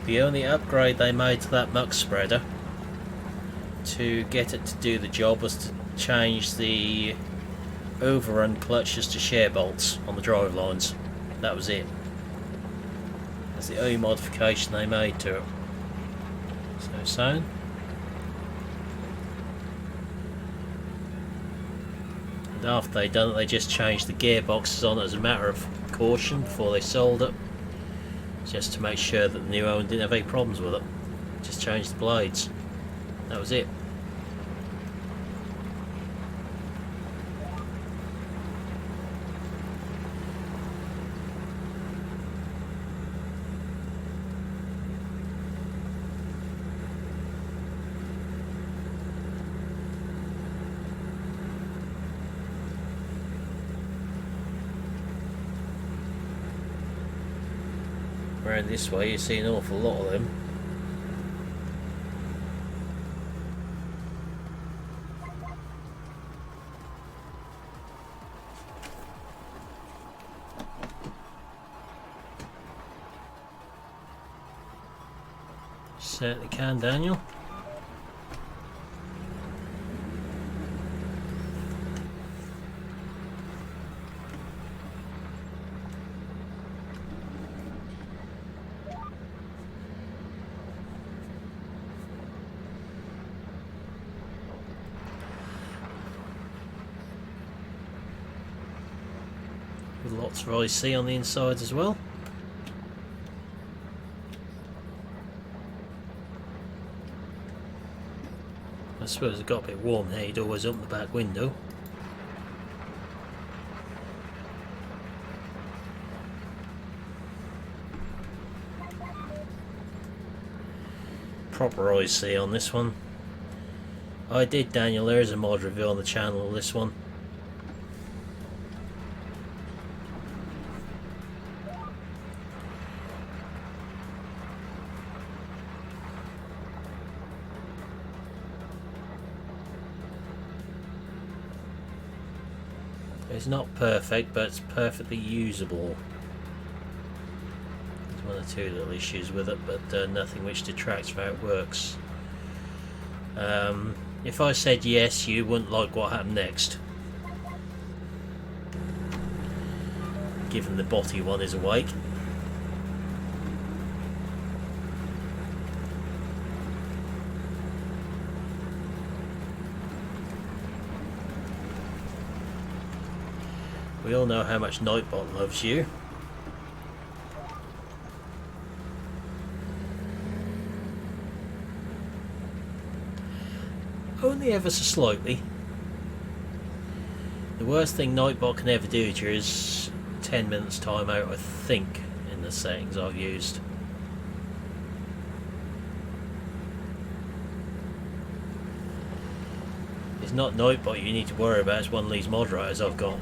The only upgrade they made to that muck spreader to get it to do the job was to change the overrun clutches to share bolts on the drive lines. That was it. That's the only modification they made to it. So and after they done it, they just changed the gearboxes on it as a matter of caution before they sold it, just to make sure that the new owner didn't have any problems with it. Just changed the blades. That was it. Around this way you see an awful lot of them. Certainly can, Daniel. With lots of IC on the inside as well. I suppose it got a bit warm there, you'd always open the back window. Proper IC on this one. I did, Daniel, there is a mod review on the channel of this one. It's not perfect, but it's perfectly usable. There's one or two little issues with it, but nothing which detracts from how it works. If I said yes, you wouldn't like what happened next. Given the botty one is awake. We all know how much Nightbot loves you. Only ever so slightly. The worst thing Nightbot can ever do to you is 10 minutes timeout, I think, in the settings I've used. It's not Nightbot you need to worry about, it's one of these moderators I've got.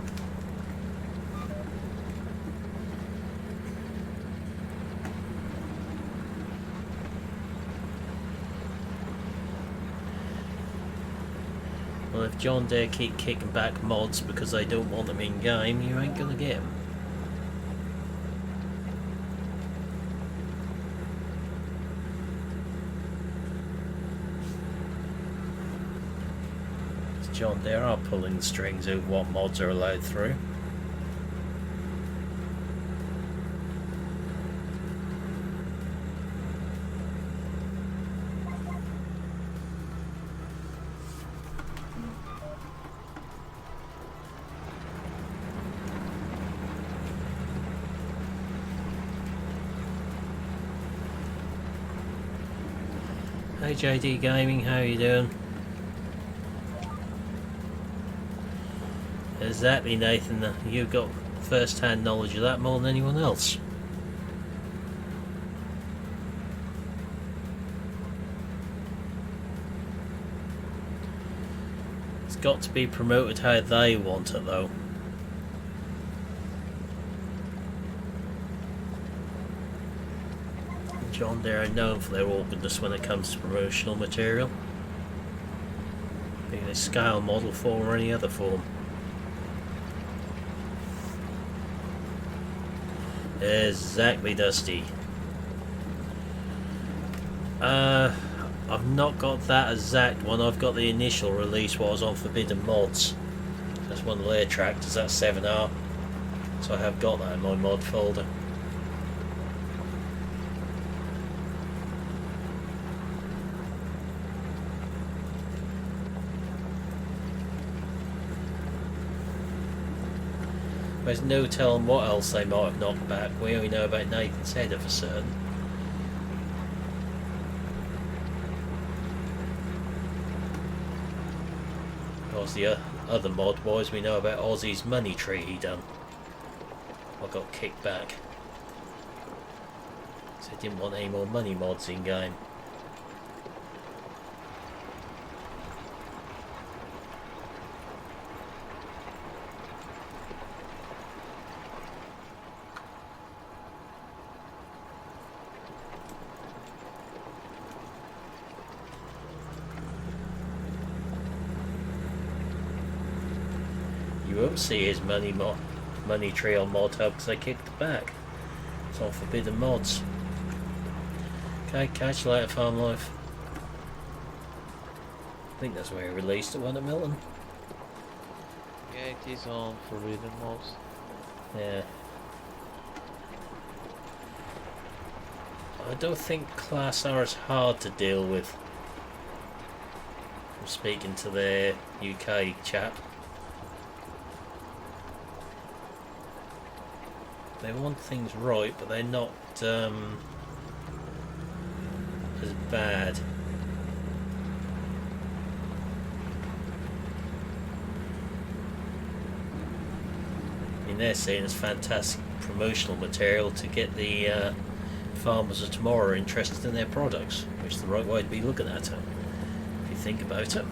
Well, if John Deere keep kicking back mods because they don't want them in game, you ain't gonna get them. John Deere are pulling the strings over what mods are allowed through. Hey JD Gaming, how you doing? Exactly, Nathan, you've got first-hand knowledge of that more than anyone else. It's got to be promoted how they want it though. John Deere are known for their awkwardness when it comes to promotional material, being a scale model form or any other form. Exactly, Dusty. I've not got that exact one. I've got the initial release, what was on Forbidden Mods. That's one of their tractors, that's 7R. So I have got that in my mod folder. There's no telling what else they might have knocked back. We only know about Nathan's header for certain. Of course, the other mod wise, we know about Ozzy's money tree he done. I got kicked back. So he didn't want any more money mods in game. You won't see his money tree on Mod Hub because they kicked it back. It's on Forbidden Mods. Okay, catch you later, Farm Life. I think that's where he released it, wasn't it, Milton? Yeah, it is on Forbidden Mods. Yeah. I don't think Class R is hard to deal with. I'm speaking to their UK chap. They want things right, but they're not as bad. I mean, they're seeing as fantastic promotional material to get the farmers of tomorrow interested in their products, which is the right way to be looking at it, if you think about it.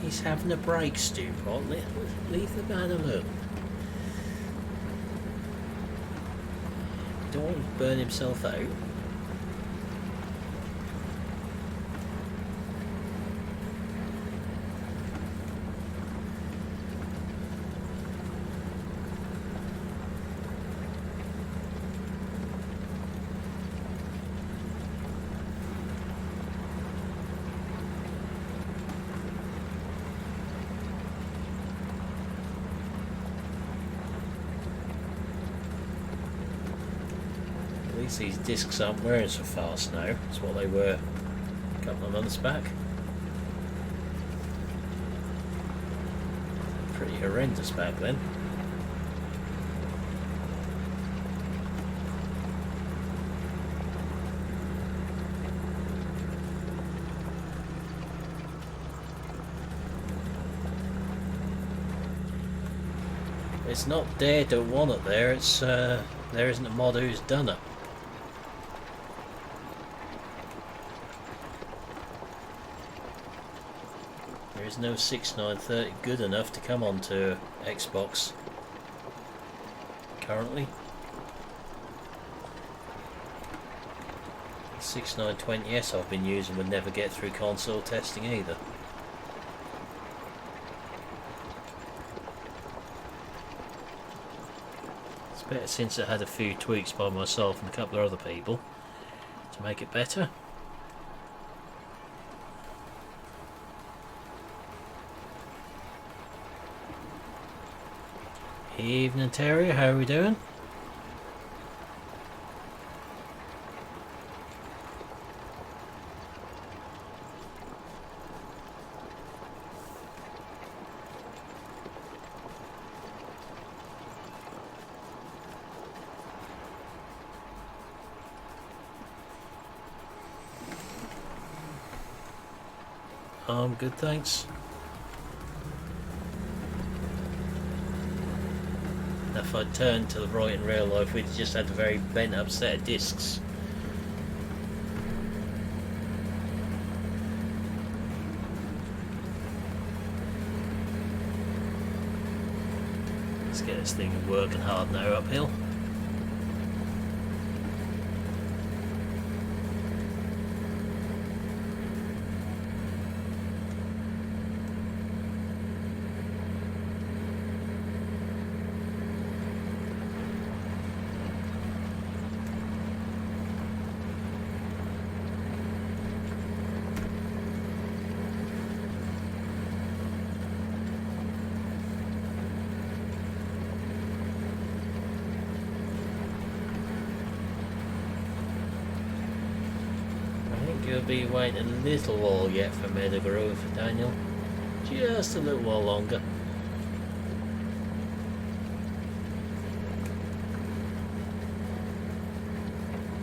He's having a break, Stewpot. Leave the man alone. Don't want him to burn himself out. These discs aren't wearing so fast now. That's what they were a couple of months back. Pretty horrendous back then. It's not Dare Don't Want It there, it's there isn't a mod who's done it. There is no 6930 good enough to come onto Xbox currently. 6920S I've been using would never get through console testing either. It's better since it had a few tweaks by myself and a couple of other people to make it better. Evening Terrier, how are we doing? I'm good, thanks. If I'd turned to the right in real life, we'd just had a very bent up set of discs. Let's get this thing working hard now uphill. You'll be waiting a little while yet for me to grow, Daniel. Just a little while longer.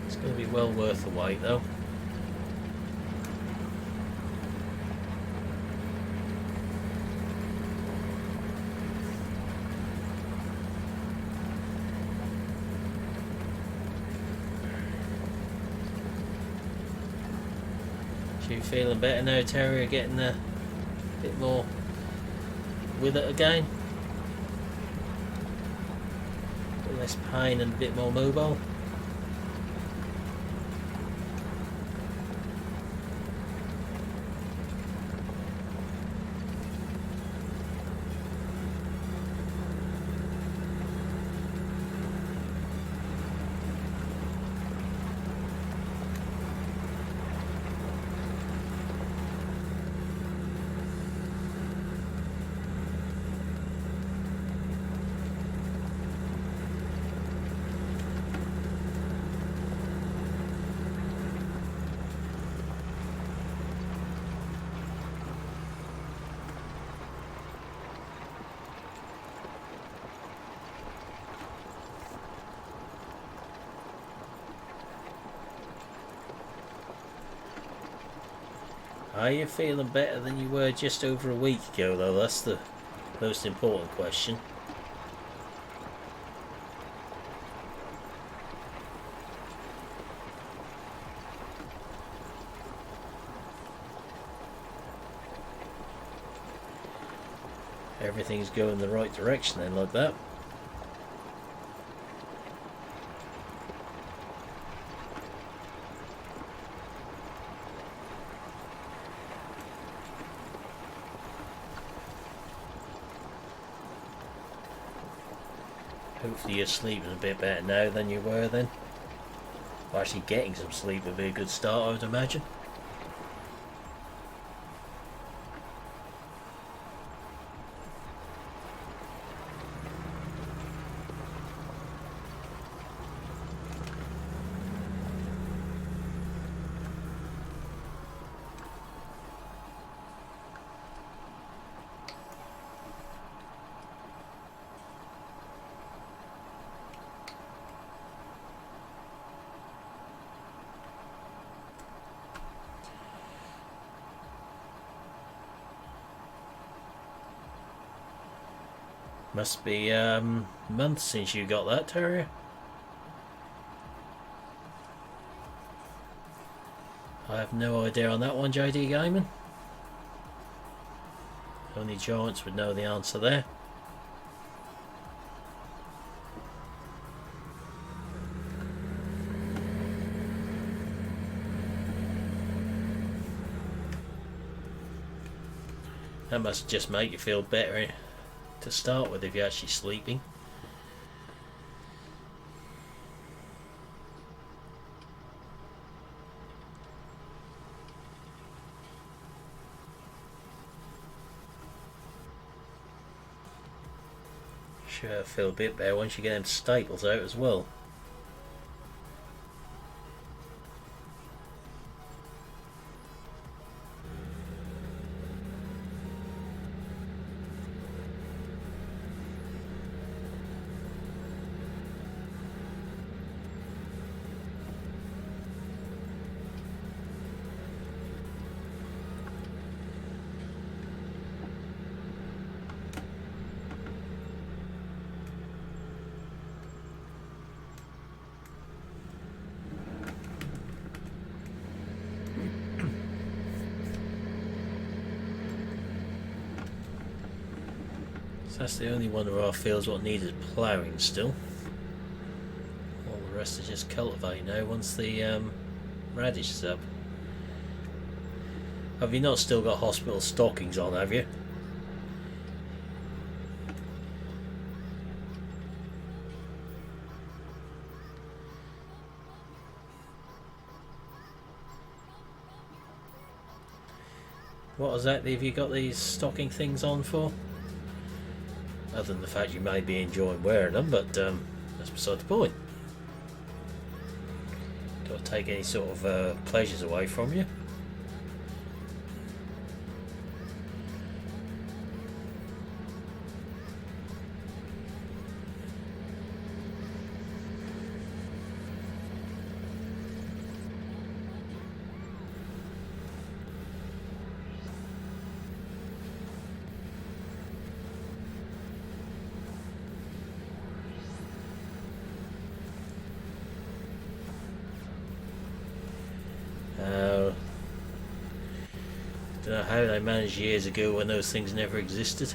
It's going to be well worth the wait though. You feeling better now, Terry? Getting a bit more with it again? A bit less pain and a bit more mobile? Are you feeling better than you were just over a week ago though? That's the most important question. Everything's going the right direction then, like that. Hopefully you're sleeping a bit better now than you were then. Well, actually getting some sleep would be a good start, I would imagine. Must be months since you got that, Terrier. I have no idea on that one, JD Gaming. Only giants would know the answer there. That must just make you feel better to start with if you're actually sleeping. Sure, feel a bit better once you get them staples out as well. So that's the only one of our fields what needed ploughing still. All the rest is just cultivate now once the radish is up. Have you not still got hospital stockings on, have you? What exactly have you got these stocking things on for? Other than the fact you may be enjoying wearing them, but that's beside the point. Don't take any sort of pleasures away from you. Don't know how they managed years ago when those things never existed.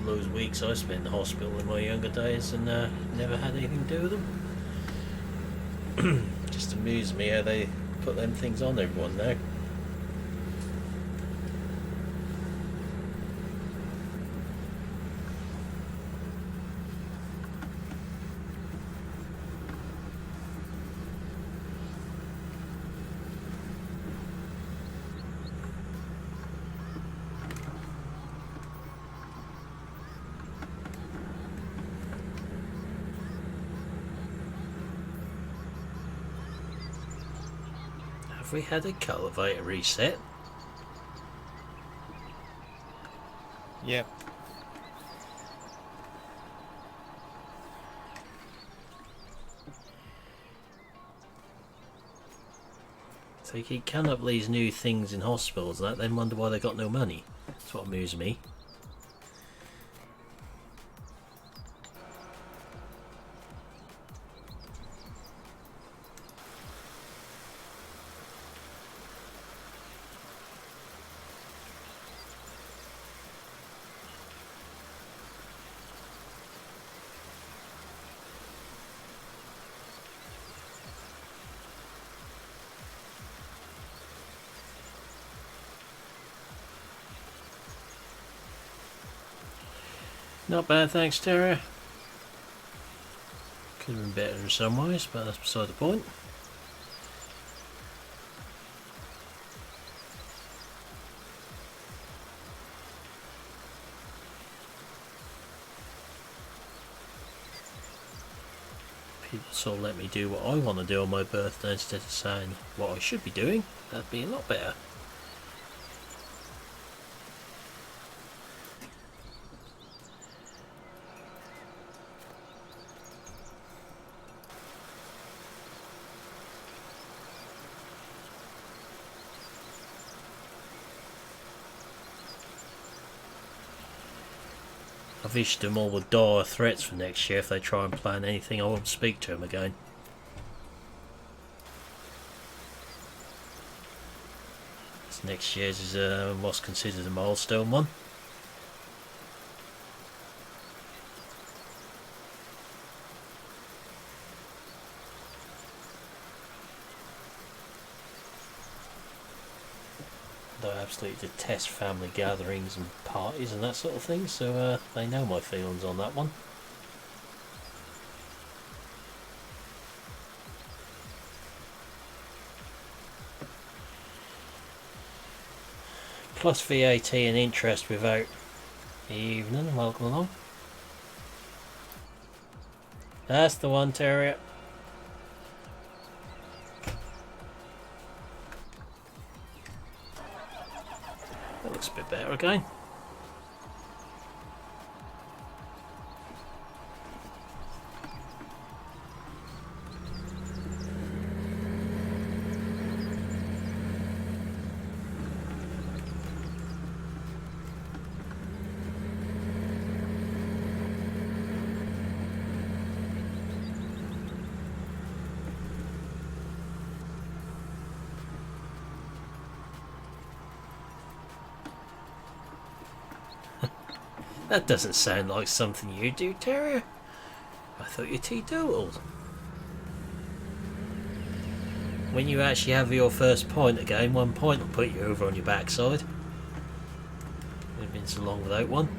Those weeks I spent in the hospital in my younger days and never had anything to do with them. Just amused me how they put them things on everyone now. Have we had a cultivator reset? Yeah. So you keep coming up with these new things in hospitals and that, then wonder why they got no money. That's what amused me. Not bad, thanks, Tara. Could have been better in some ways, but that's beside the point. People sort of let me do what I want to do on my birthday instead of saying what I should be doing. That'd be a lot better. I've issued them all with dire threats for next year. If they try and plan anything, I won't speak to them again. This next year's is what's considered a milestone one. I absolutely detest family gatherings and parties and that sort of thing, so they know my feelings on that one. plus VAT and interest without the evening. Welcome along. That's the one, Terrier. That looks a bit better again. That doesn't sound like something you do, Terrier. I thought you teetotaled. When you actually have your first point again, 1 point will put you over on your backside. It's been so long without one.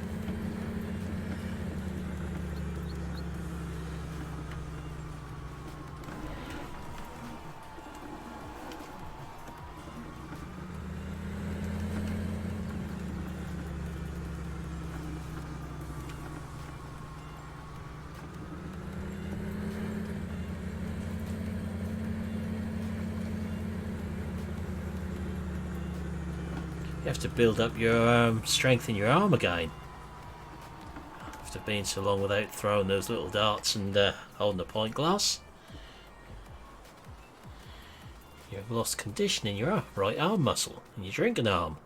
You have to build up your strength in your arm again. After being so long without throwing those little darts and holding the point glass. You've lost condition in your right arm muscle and your drinking arm.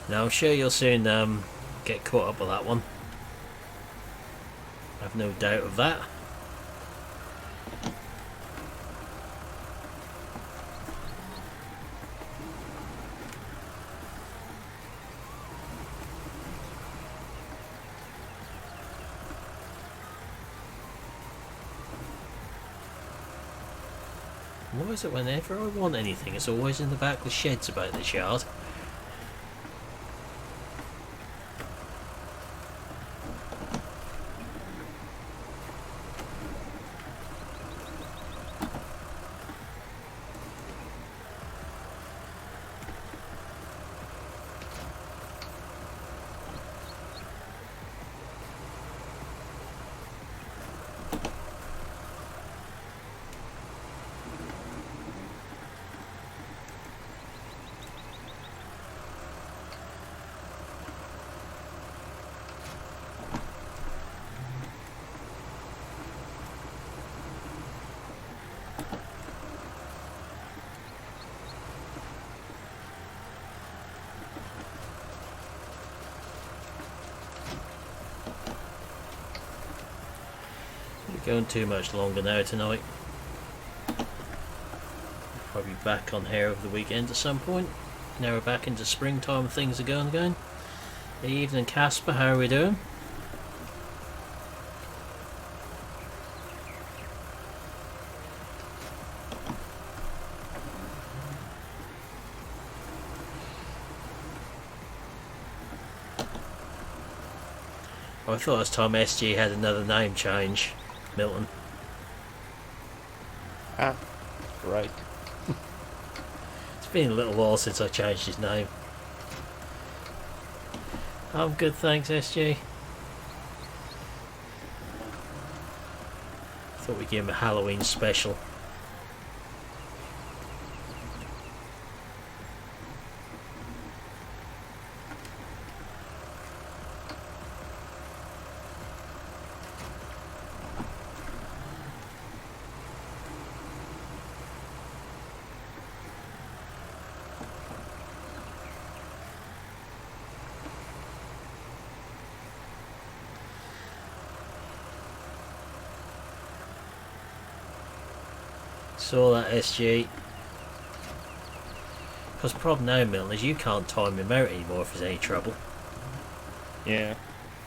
Now I'm sure you'll soon get caught up with that one. I've no doubt of that. Why is it whenever I want anything, it's always in the back with sheds about this yard? Going too much longer now tonight. Probably back on here over the weekend at some point. Now we're back into springtime and things are going again. Good evening, Casper, how are we doing? Oh, I thought it was time SG had another name change. Milton. Ah, right. It's been a little while since I changed his name. I'm good, thanks, SG. Thought we'd give him a Halloween special. Saw that, SG. Because the problem now, Milton, is you can't time him out anymore if there's any trouble. Yeah.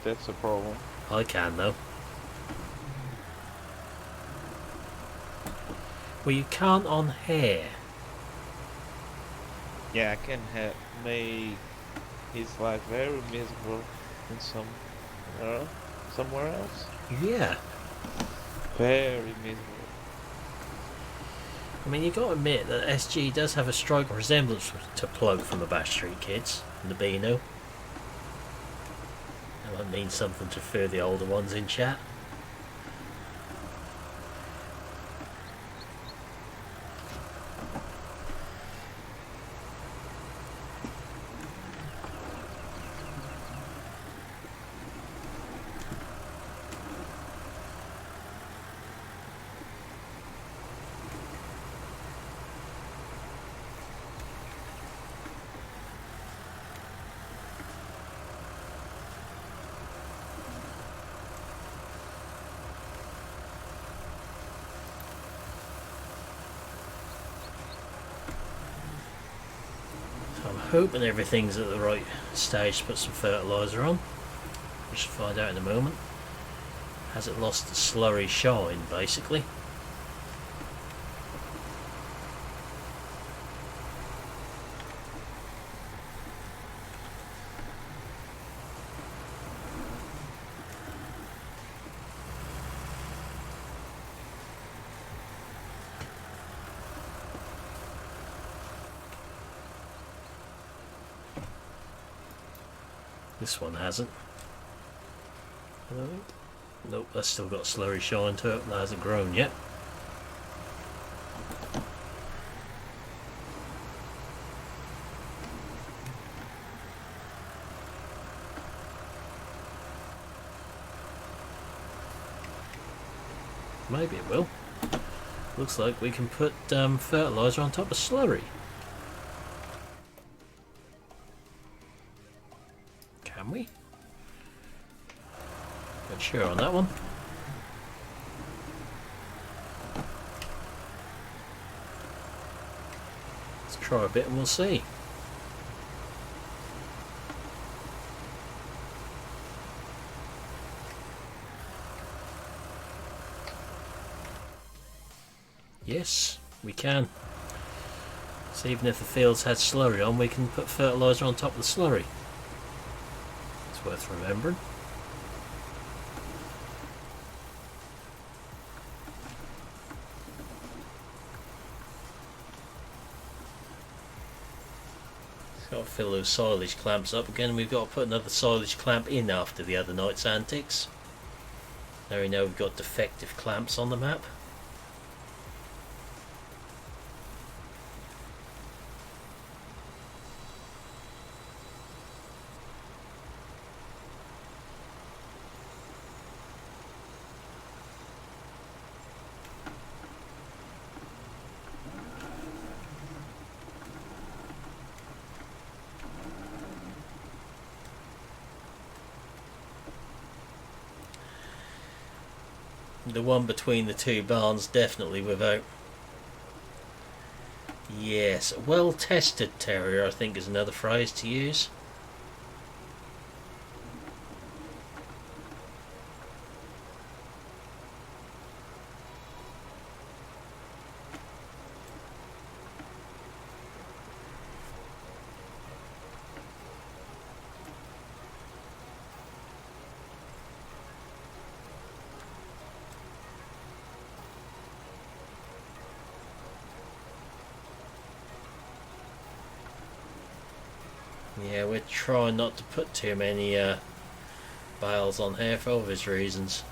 that's a problem. I can though. Well, you can't on here. Yeah, I can make his life very miserable in somewhere else. Yeah. Very miserable. I mean, you've got to admit that SG does have a striking resemblance to Plug from the Bash Street Kids and the Beano. That might mean something to few of the older ones in chat. Hoping everything's at the right stage to put some fertiliser on. We should find out in a moment. Has it lost the slurry shine, basically? This one hasn't. Nope, that's still got slurry shine to it. That hasn't grown yet. Maybe it will. Looks like we can put fertiliser on top of slurry. Can we? Not sure on that one. Let's try a bit and we'll see. Yes, we can. So even if the fields had slurry on, we can put fertiliser on top of the slurry. It's worth remembering. Got to fill those silage clamps up again. We've got to put another silage clamp in after the other night's antics. Now we know we've got defective clamps on the map. The one between the two barns definitely without. Yes, a well tested terrier I think is another phrase to use. Yeah, we're trying not to put too many bales on here for obvious reasons.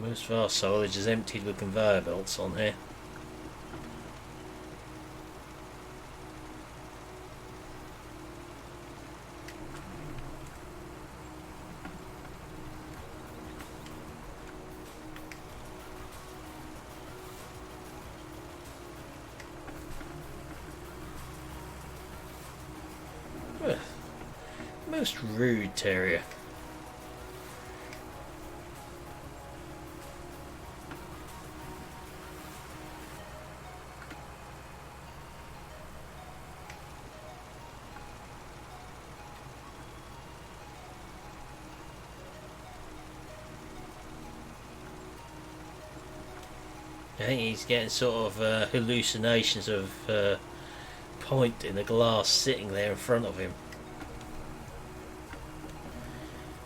Most of our silage is emptied with conveyor belts on here. Most rude terrier. I think he's getting sort of hallucinations of point in the glass sitting there in front of him.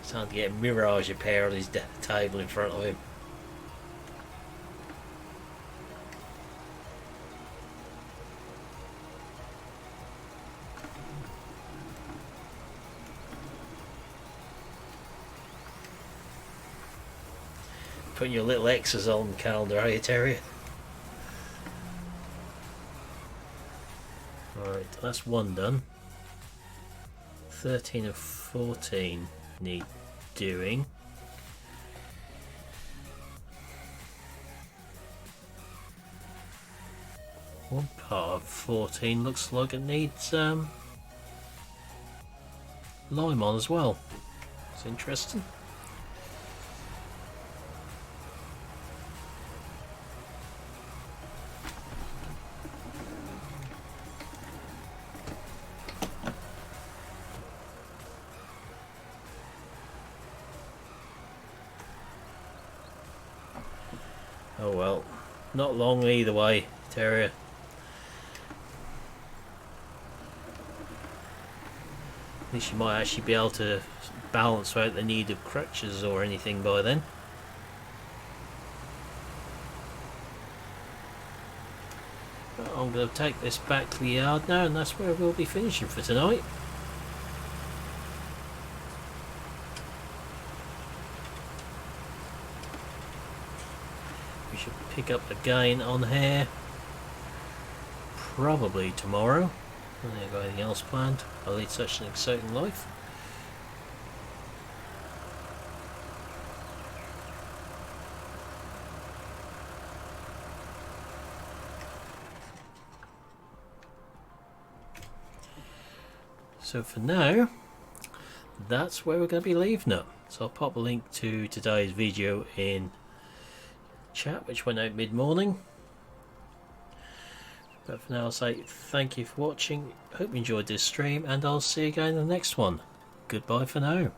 It's time to get a mirage appear on his table in front of him. Putting your little X's on the calendar, are you, Terrier? Right, that's one done. 13 and 14 need doing. One part of 14 looks like it needs lime on as well. It's interesting. Oh well, not long either way, Terrier. At least you might actually be able to balance without the need of crutches or anything by then. But I'm going to take this back to the yard now, and that's where we'll be finishing for tonight. We should pick up again on here probably tomorrow. I don't think I've got anything else planned. I lead such an exciting life. So for now, that's where we're going to be leaving it. So I'll pop a link to today's video in chat, which went out mid-morning. But for now, I'll say thank you for watching. Hope you enjoyed this stream, and I'll see you again in the next one. Goodbye for now.